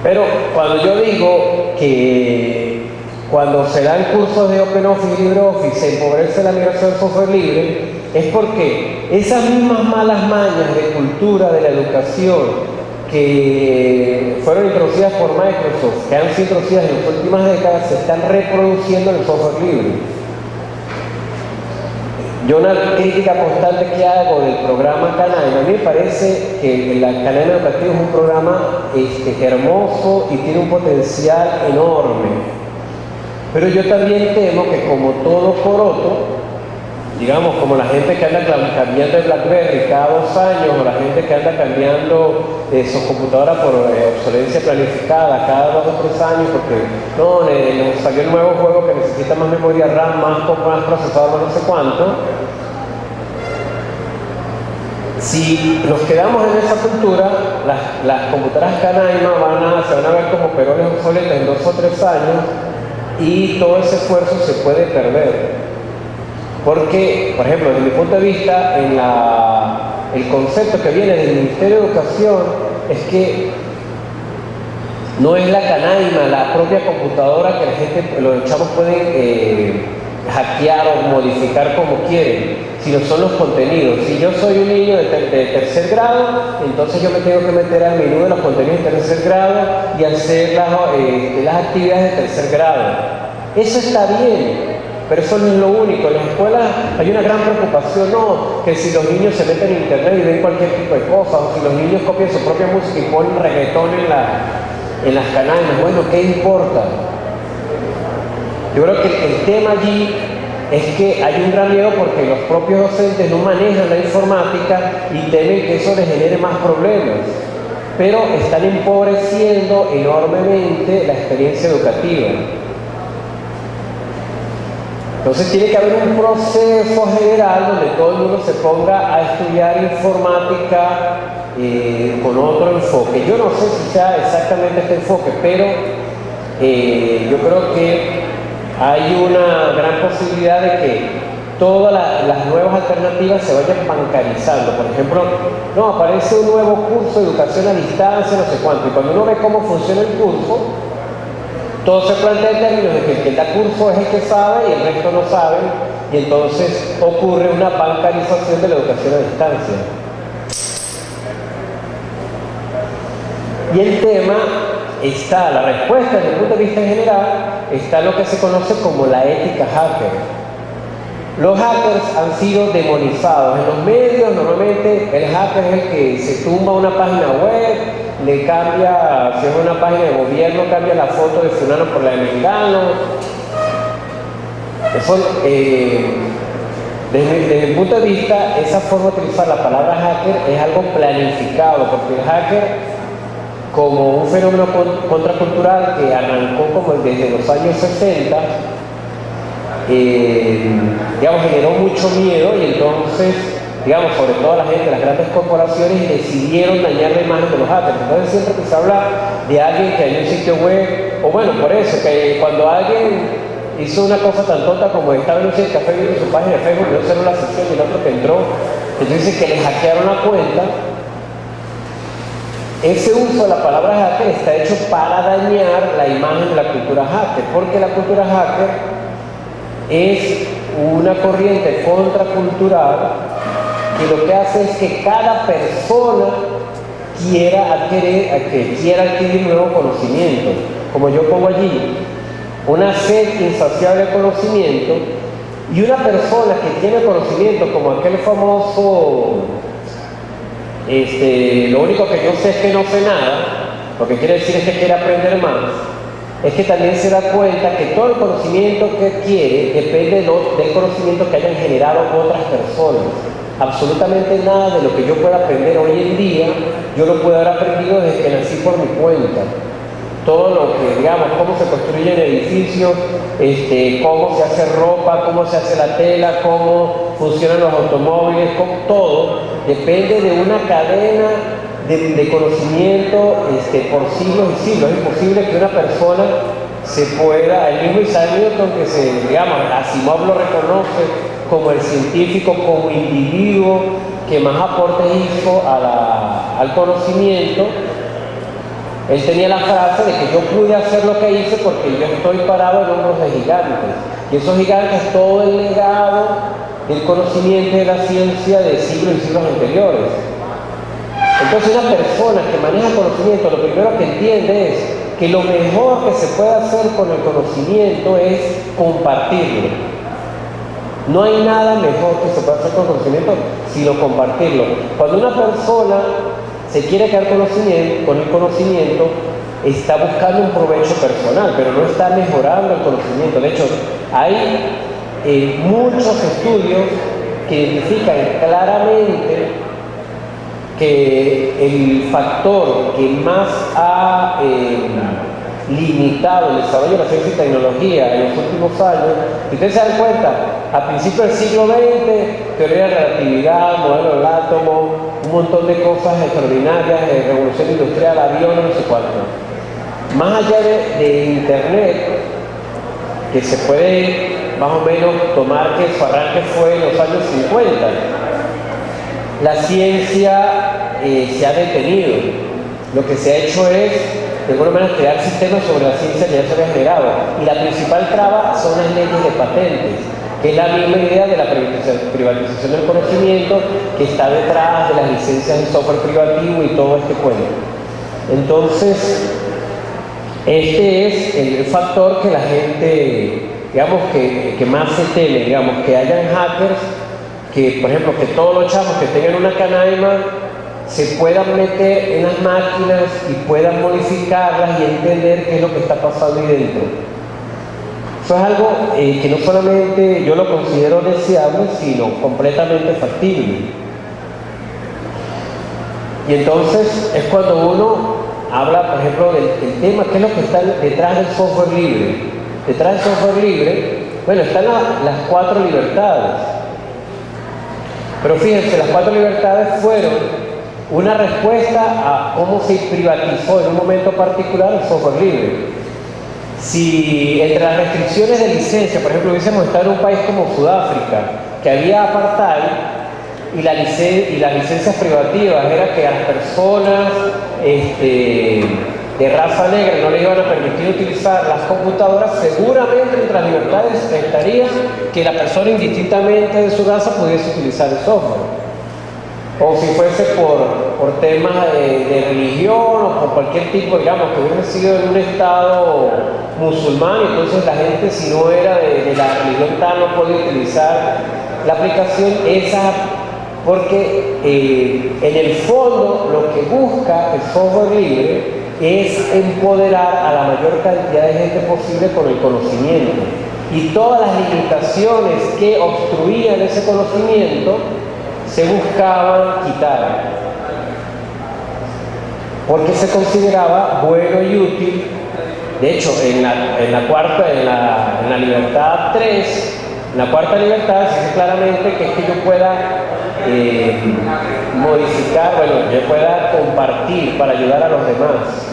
pero cuando yo digo que cuando se dan cursos de OpenOffice y LibreOffice se empobrece la migración al software libre, es porque esas mismas malas mañas de cultura de la educación que fueron introducidas por Microsoft, que han sido introducidas en las últimas décadas, se están reproduciendo en el software libre. Yo una crítica constante que hago del programa Canaima, a mí me parece que el Canaima Educativo es un programa hermoso y tiene un potencial enorme. Pero yo también temo que, como todo coroto, digamos, como la gente que anda cambiando de BlackBerry cada 2 años, o la gente que anda cambiando su computadora por obsolescencia planificada cada 2 o 3 años, porque no, nos salió el nuevo juego que necesita más memoria RAM, más procesador, no sé cuánto. Si nos quedamos en esa cultura, las computadoras Canaima se van a ver como peroles obsoletas en 2 o 3 años, y todo ese esfuerzo se puede perder. Porque, por ejemplo, desde mi punto de vista, el concepto que viene del Ministerio de Educación es que no es la Canaima, la propia computadora, que la gente, los chavos pueden hackear o modificar como quieren, sino son los contenidos. Si yo soy un niño de tercer grado, entonces yo me tengo que meter al menú de los contenidos de tercer grado y hacer las actividades de tercer grado. Eso está bien. Pero eso no es lo único. En las escuelas hay una gran preocupación, no, que si los niños se meten en internet y ven cualquier tipo de cosas, o si los niños copian su propia música y ponen reggaetón en las canales, bueno, ¿qué importa? Yo creo que el tema allí es que hay un gran miedo porque los propios docentes no manejan la informática y temen que eso les genere más problemas, pero están empobreciendo enormemente la experiencia educativa. Entonces tiene que haber un proceso general donde todo el mundo se ponga a estudiar informática con otro enfoque. Yo no sé si sea exactamente este enfoque, pero yo creo que hay una gran posibilidad de que todas las nuevas alternativas se vayan bancarizando. Por ejemplo, no, aparece un nuevo curso de educación a distancia, no sé cuánto, y cuando uno ve cómo funciona el curso, todo se plantea en términos de que el que da curso es el que sabe y el resto no sabe, y entonces ocurre una bancarización de la educación a distancia. Y el tema está, la respuesta desde el punto de vista general, está lo que se conoce como la ética hacker. Los hackers han sido demonizados. En los medios, normalmente, el hacker es el que se tumba una página web, le cambia, si es una página de gobierno, cambia la foto de fulano por la de mengano. Eso, desde mi punto de vista, esa forma de utilizar la palabra hacker es algo planificado, porque el hacker, como un fenómeno contracultural que arrancó como desde los años 60, digamos, generó mucho miedo, y entonces, digamos, sobre todo la gente, las grandes corporaciones decidieron dañar la imagen de los hackers. Entonces siempre que se habla de alguien que hay un sitio web, o bueno, por eso, que cuando alguien hizo una cosa tan tonta como estaba en un sitio de café viendo su página de Facebook, no cerró la sección, y el otro que entró, entonces dice que le hackearon la cuenta. Ese uso de la palabra hacker está hecho para dañar la imagen de la cultura hacker, porque la cultura hacker es una corriente contracultural que lo que hace es que cada persona quiera adquirir nuevo conocimiento. Como yo pongo allí, una sed insaciable de conocimiento, y una persona que tiene conocimiento, como aquel famoso, lo único que yo sé es que no sé nada, lo que quiere decir es que quiere aprender más, es que también se da cuenta que todo el conocimiento que adquiere depende del conocimiento que hayan generado otras personas. Absolutamente nada de lo que yo pueda aprender hoy en día, yo lo puedo haber aprendido desde que nací por mi cuenta. Todo lo que, digamos, cómo se construyen edificios, cómo se hace ropa, cómo se hace la tela, cómo funcionan los automóviles, todo depende de una cadena de conocimiento por siglos y siglos. Es imposible que una persona se pueda, el mismo Isaac Newton, que Asimov lo reconoce como el científico, como individuo que más aportes hizo al conocimiento. Él tenía la frase de que yo pude hacer lo que hice porque yo estoy parado en hombros de gigantes. Y esos gigantes, todo el legado del conocimiento y de la ciencia de siglos y siglos anteriores. Entonces, una persona que maneja conocimiento, lo primero que entiende es que lo mejor que se puede hacer con el conocimiento es compartirlo. No hay nada mejor que se pueda hacer con el conocimiento sino compartirlo. Cuando una persona se quiere quedar con el conocimiento, está buscando un provecho personal, pero no está mejorando el conocimiento. De hecho, hay muchos estudios que identifican claramente que el factor que más ha limitado el desarrollo de la ciencia y tecnología en los últimos años, si ustedes se dan cuenta, a principios del siglo XX, teoría de relatividad, modelo del átomo, un montón de cosas extraordinarias, revolución industrial, aviones, no sé cuánto. Más allá de Internet, que se puede más o menos tomar que su arranque fue en los años 50, la ciencia se ha detenido. Lo que se ha hecho es, de alguna manera, crear sistemas sobre la ciencia que ya se había generado. Y la principal traba son las leyes de patentes, que es la misma idea de la privatización del conocimiento que está detrás de las licencias de software privativo y todo este cuento. Entonces, este es el factor que la gente, digamos, que más se teme, digamos, que hayan hackers que, por ejemplo, que todos los chavos que tengan una canaima se puedan meter en las máquinas y puedan modificarlas y entender qué es lo que está pasando ahí dentro. Eso es algo que no solamente yo lo considero deseable, sino completamente factible. Y entonces es cuando uno habla, por ejemplo, del tema, qué es lo que está detrás del software libre. Detrás del software libre, bueno, están las 4 libertades. Pero fíjense, las 4 libertades fueron una respuesta a cómo se privatizó en un momento particular el software libre. Si entre las restricciones de licencia, por ejemplo, hubiésemos estado en un país como Sudáfrica, que había apartheid, y las licencias privativas era que a las personas de raza negra no le iban a permitir utilizar las computadoras, seguramente entre las libertades estaría que la persona indistintamente de su raza pudiese utilizar el software. O si fuese por temas de religión o por cualquier tipo, digamos, que hubiera sido en un estado musulmán, entonces la gente, si no era de la religión tal, no podía utilizar la aplicación esa, porque en el fondo lo que busca el software libre es empoderar a la mayor cantidad de gente posible con el conocimiento. Y todas las limitaciones que obstruían ese conocimiento se buscaban quitar, porque se consideraba bueno y útil. De hecho, en la libertad 3, en la cuarta libertad se dice claramente que es que yo pueda modificar, yo pueda compartir para ayudar a los demás.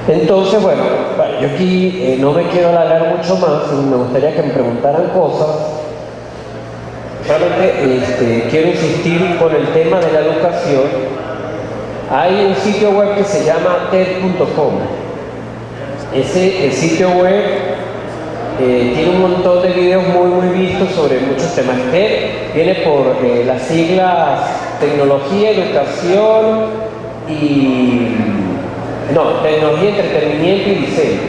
Entonces, yo aquí no me quiero alargar mucho más, me gustaría que me preguntaran cosas. Solamente quiero insistir con el tema de la educación. Hay un sitio web que se llama TED.com. El sitio web tiene un montón de videos muy vistos sobre muchos temas. Viene por las siglas tecnología, educación y... no, tecnología, entretenimiento y diseño.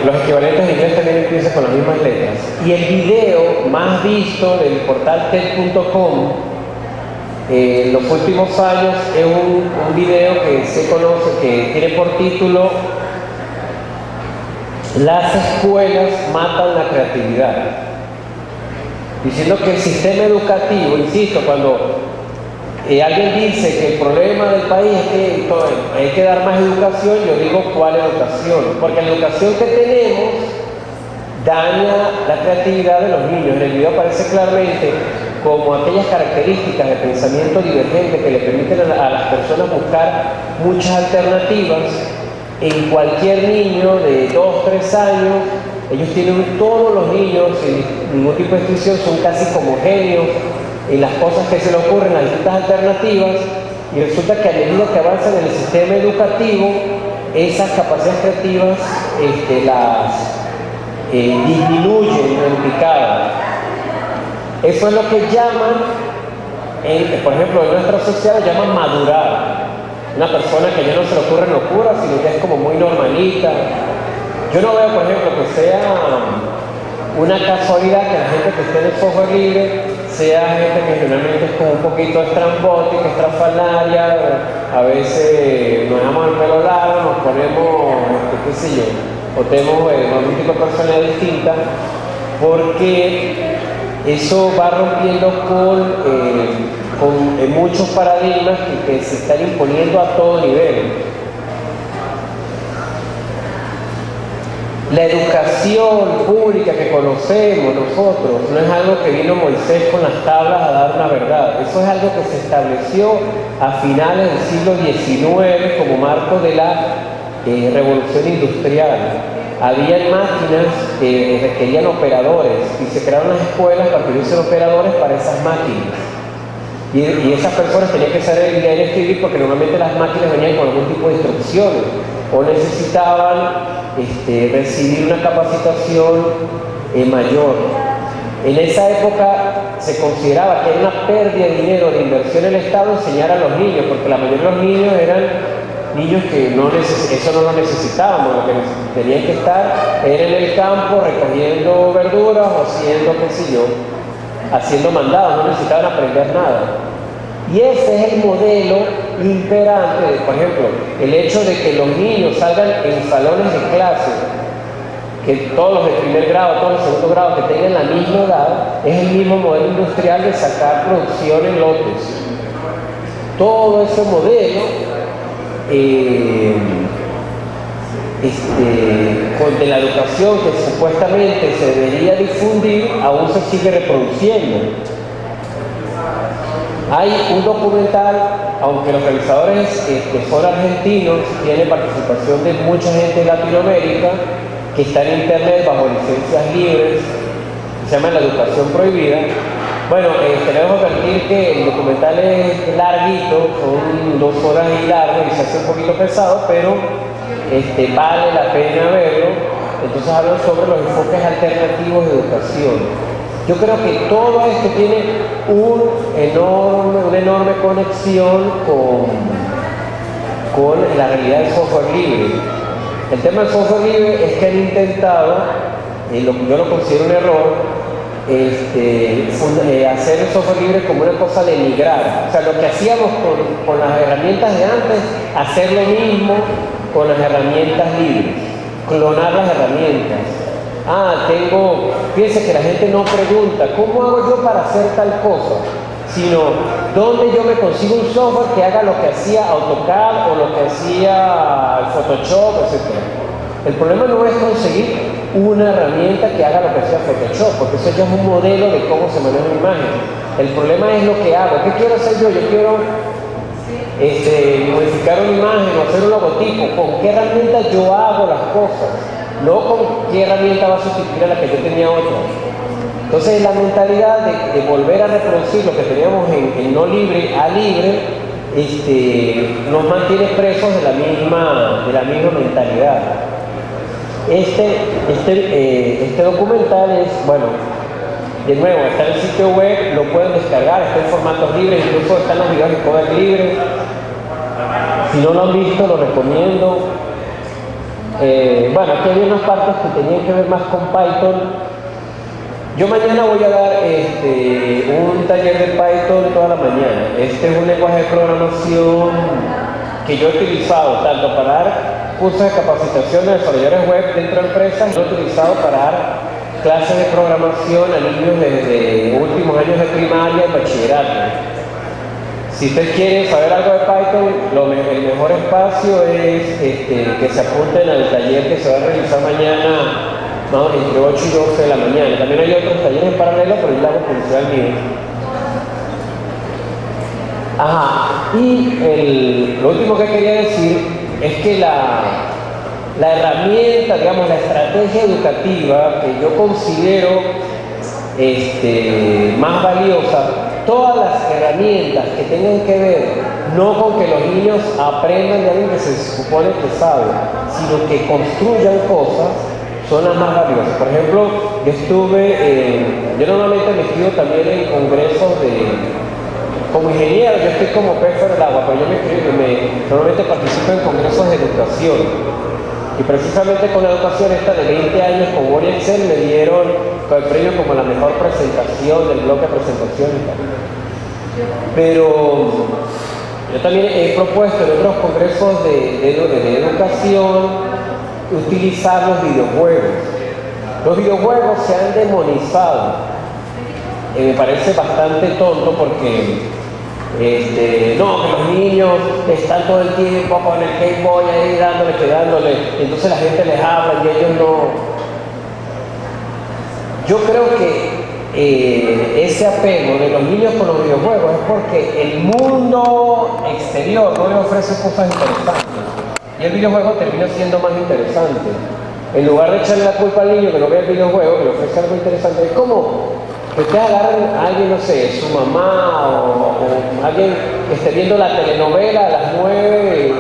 Los equivalentes en inglés también empiezan con las mismas letras. Y el video más visto del portal TED.com en los últimos años es un video que se conoce, que tiene por título "Las escuelas matan la creatividad", diciendo que el sistema educativo, insisto, cuando alguien dice que el problema del país es que hay que dar más educación, yo digo ¿cuál educación? Porque la educación que tenemos daña la creatividad de los niños. En el video aparece claramente como aquellas características de pensamiento divergente que le permiten a las personas buscar muchas alternativas. En cualquier niño de 2, 3 años, ellos tienen, todos los niños sin ningún tipo de instrucción son casi como genios en las cosas que se le ocurren, las distintas alternativas, y resulta que a medida que avanzan en el sistema educativo, esas capacidades creativas disminuyen en picada. Eso es lo que llaman, por ejemplo, en nuestra sociedad lo llaman madurar. Una persona que ya no se le ocurren locuras, sino que es como muy normalita. Yo no veo, por ejemplo, que sea una casualidad que la gente que esté en el software libre sea gente que generalmente es como un poquito estrambótica, estrafalaria, a veces nos dejamos el pelo largo, nos ponemos, qué sé yo, o tenemos algún tipo de personalidad distinta, porque eso va rompiendo con muchos paradigmas que se están imponiendo a todo nivel. La educación pública que conocemos nosotros no es algo que vino Moisés con las tablas a dar una verdad. Eso es algo que se estableció a finales del siglo XIX como marco de la revolución industrial. Habían máquinas que requerían operadores y se crearon las escuelas para que hubiesen operadores para esas máquinas. Y esas personas tenían que saber leer y escribir porque normalmente las máquinas venían con algún tipo de instrucciones o necesitaban recibir una capacitación mayor. En esa época se consideraba que era una pérdida de dinero de inversión en el Estado enseñar a los niños, porque la mayoría de los niños eran niños que eso no lo necesitábamos. Lo que tenían que estar era en el campo recogiendo verduras o haciendo, qué sé yo, haciendo mandados, no necesitaban aprender nada. Y ese es el modelo imperante de, por ejemplo, el hecho de que los niños salgan en salones de clase, que todos los de primer grado, todos los de segundo grado que tengan la misma edad, es el mismo modelo industrial de sacar producción en lotes. Todo ese modelo de la educación que supuestamente se debería difundir aún se sigue reproduciendo. Hay un documental, aunque los realizadores son argentinos, tiene participación de mucha gente de Latinoamérica, que está en internet bajo licencias libres, se llama La Educación Prohibida. Bueno, tenemos que advertir que el documental es larguito, son 2 horas y largo y se hace un poquito pesado, pero vale la pena verlo. Entonces hablan sobre los enfoques alternativos de educación. Yo creo que todo esto tiene una enorme conexión con la realidad del software libre. El tema del software libre es que han intentado, yo lo considero un error, hacer el software libre como una cosa de migrar. O sea, lo que hacíamos con las herramientas de antes, hacer lo mismo con las herramientas libres, clonar las herramientas. Fíjense que la gente no pregunta, ¿cómo hago yo para hacer tal cosa? Sino, ¿dónde yo me consigo un software que haga lo que hacía AutoCAD o lo que hacía Photoshop, etc.? El problema no es conseguir una herramienta que haga lo que hacía Photoshop, porque eso ya es un modelo de cómo se maneja una imagen. El problema es lo que hago. ¿Qué quiero hacer yo? Yo quiero modificar una imagen o hacer un logotipo. ¿Con qué herramienta yo hago las cosas? No con qué herramienta va a sustituir a la que yo tenía otra. Entonces la mentalidad de volver a reproducir lo que teníamos en no libre a libre nos mantiene presos de la misma mentalidad. Este documental es, bueno, de nuevo, está en el sitio web, lo pueden descargar, está en formatos libres, incluso están los videos de codec libres. Si no lo han visto, lo recomiendo. Bueno, aquí hay unas partes que tenían que ver más con Python. Yo mañana voy a dar un taller de Python toda la mañana. Este es un lenguaje de programación que yo he utilizado tanto para dar cursos de capacitación de desarrolladores web dentro de empresas, lo he utilizado para dar clases de programación a niños desde últimos años de primaria y bachillerato. Si usted quiere saber algo de Python, el mejor espacio es que se apunten al taller que se va a realizar mañana, ¿no?, entre 8 y 12 de la mañana. También hay otros talleres en paralelo, pero yo le hago publicidad al mío. Ajá, y lo último que quería decir es que la herramienta, digamos, la estrategia educativa que yo considero más valiosa, todas las herramientas que tengan que ver no con que los niños aprendan de alguien que se supone que sabe, sino que construyan cosas, son las más valiosas. Por ejemplo, yo normalmente me inscribo también en congresos como ingeniero, yo estoy como pez fuera del agua, pero yo normalmente participo en congresos de educación. Y precisamente con la educación esta de 20 años con Word y Excel me dieron el premio como la mejor presentación del bloque de presentación y tal. Pero yo también he propuesto en otros congresos de educación utilizar los videojuegos. Los videojuegos se han demonizado. Me parece bastante tonto porque que los niños están todo el tiempo con el Game Boy ahí dándole, entonces la gente les habla y ellos no. Yo creo que ese apego de los niños con los videojuegos es porque el mundo exterior no les ofrece cosas interesantes y el videojuego termina siendo más interesante. En lugar de echarle la culpa al niño que no ve el videojuego, que le ofrece algo interesante, es como que ustedes agarren a alguien, no sé, su mamá o alguien que esté viendo la telenovela a las 9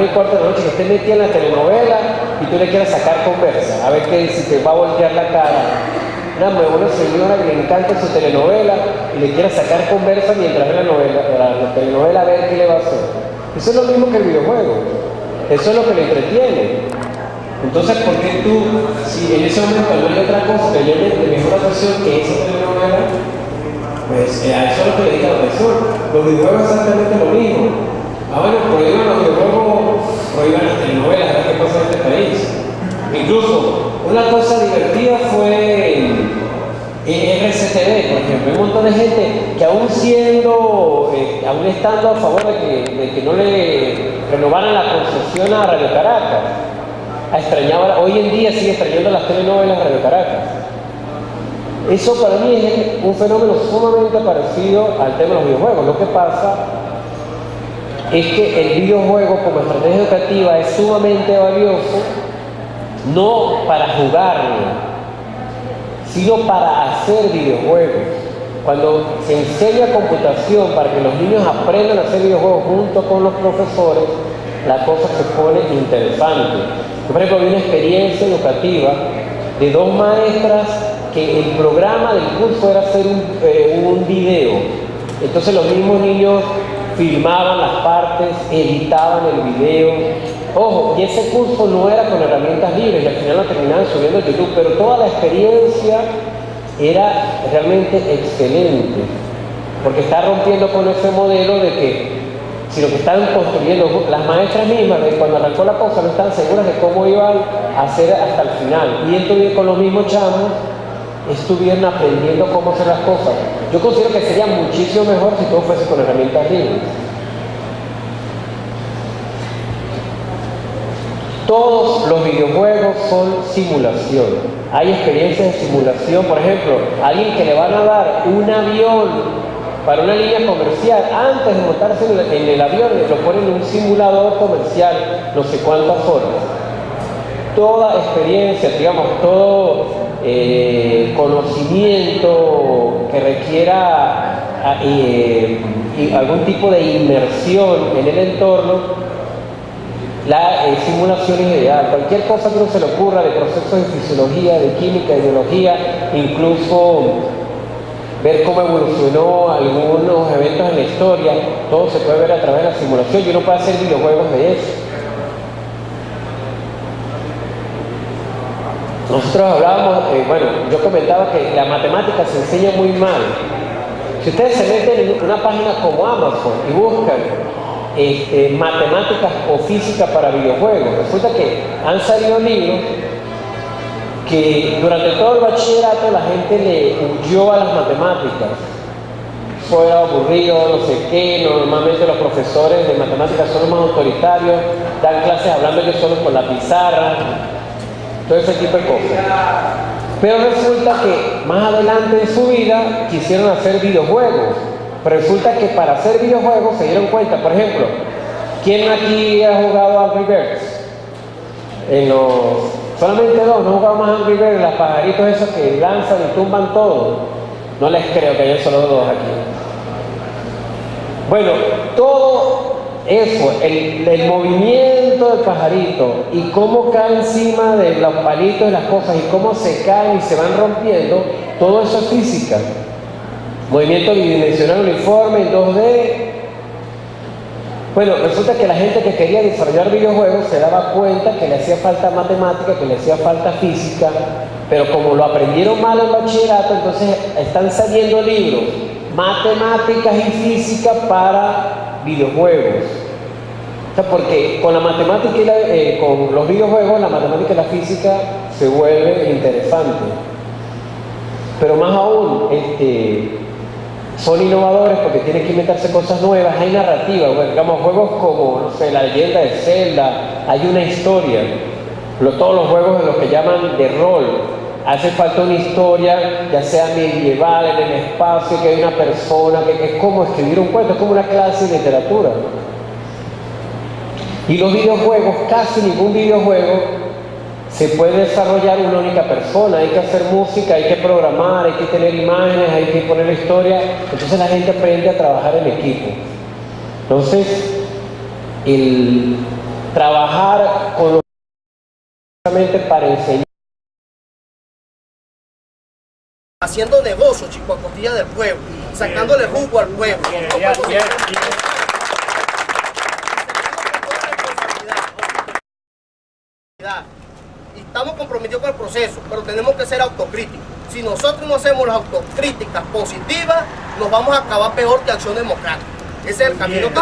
y cuarto de la noche, que esté metida en la telenovela y tú le quieras sacar conversa, a ver qué, si te va a voltear la cara. Una señora que le encanta su telenovela y le quiera sacar conversa mientras ve la telenovela, a ver qué le va a hacer. Eso es lo mismo que el videojuego. Eso es lo que le entretiene. Entonces, ¿por qué tú, si en ese momento no hay otra cosa que haya de mejor atención que esa telenovela, pues a eso es lo que le dedica la atención? Los videojuegos es exactamente lo mismo. Bueno, prohíban los videojuegos, prohíban las telenovelas, a ver qué pasa en este país. Incluso, una cosa divertida fue RCTV, por ejemplo. Hay un montón de gente que aún estando a favor de que no le renovaran la concesión a Radio Caracas, hoy en día sigue extrañando las telenovelas Radio Caracas. Eso para mí es un fenómeno sumamente parecido al tema de los videojuegos. Lo que pasa es que el videojuego como estrategia educativa es sumamente valioso, no para jugarlo, sino para hacer videojuegos. Cuando se enseña computación para que los niños aprendan a hacer videojuegos junto con los profesores, la cosa se pone interesante. Por ejemplo, vi una experiencia educativa de dos maestras que el programa del curso era hacer un video. Entonces los mismos niños filmaban las partes, editaban el video. Ojo, y ese curso no era con herramientas libres y al final lo terminaban subiendo a YouTube, pero toda la experiencia era realmente excelente, porque está rompiendo con ese modelo de que si lo que están construyendo, las maestras mismas, cuando arrancó la cosa, no estaban seguras de cómo iban a hacer hasta el final. Y entonces con los mismos chamos estuvieron aprendiendo cómo hacer las cosas. Yo considero que sería muchísimo mejor si todo fuese con herramientas libres. Todos los videojuegos son simulación. Hay experiencias de simulación, por ejemplo, alguien que le van a dar un avión para una línea comercial, antes de montarse en el avión, lo ponen en un simulador comercial, no sé cuántas horas. Toda experiencia, digamos, todo conocimiento que requiera algún tipo de inmersión en el entorno, simulaciones ideal, cualquier cosa que uno se le ocurra de procesos de fisiología, de química, de biología, incluso ver cómo evolucionó algunos eventos en la historia, todo se puede ver a través de la simulación y uno puede hacer videojuegos de eso. Nosotros hablábamos, bueno, yo comentaba que la matemática se enseña muy mal. Si ustedes se meten en una página como Amazon y buscan matemáticas o física para videojuegos, resulta que han salido libros que durante todo el bachillerato la gente le huyó a las matemáticas. Fue aburrido, no sé qué, normalmente los profesores de matemáticas son los más autoritarios, dan clases hablando ellos solos con la pizarra, todo ese tipo de cosas. Pero resulta que más adelante en su vida quisieron hacer videojuegos. Pero resulta que para hacer videojuegos se dieron cuenta, por ejemplo, ¿quién aquí ha jugado Angry Birds? Solamente dos, no he jugado más Angry Birds, los pajaritos esos que lanzan y tumban todo. No les creo que haya solo dos aquí. Bueno, todo eso, el movimiento del pajarito y cómo cae encima de los palitos de las cosas y cómo se caen y se van rompiendo, todo eso es física. Movimiento bidimensional uniforme en 2D. Bueno, resulta que la gente que quería desarrollar videojuegos se daba cuenta que le hacía falta matemática, que le hacía falta física, pero como lo aprendieron mal en bachillerato, entonces están saliendo libros, matemáticas y física para videojuegos. O sea, porque con la matemática y con los videojuegos, la matemática y la física se vuelve interesante. Pero más aún, son innovadores porque tienen que inventarse cosas nuevas, hay narrativa, bueno, digamos, juegos como, no sé, la leyenda de Zelda, hay una historia, todos los juegos de los que llaman de rol, hace falta una historia, ya sea medieval, en el espacio, que hay una persona, que es como escribir un cuento, es como una clase de literatura. Y los videojuegos, casi ningún videojuego se puede desarrollar una única persona, hay que hacer música, hay que programar, hay que tener imágenes, hay que poner historia, entonces la gente aprende a trabajar en equipo. Entonces, el trabajar con para enseñar. Haciendo negocio, chico, a costilla del pueblo, sacándole jugo al pueblo. Y estamos comprometidos con el proceso, pero tenemos que ser autocríticos. Si nosotros no hacemos las autocríticas positivas, nos vamos a acabar peor que Acción Democrática. Ese es el camino que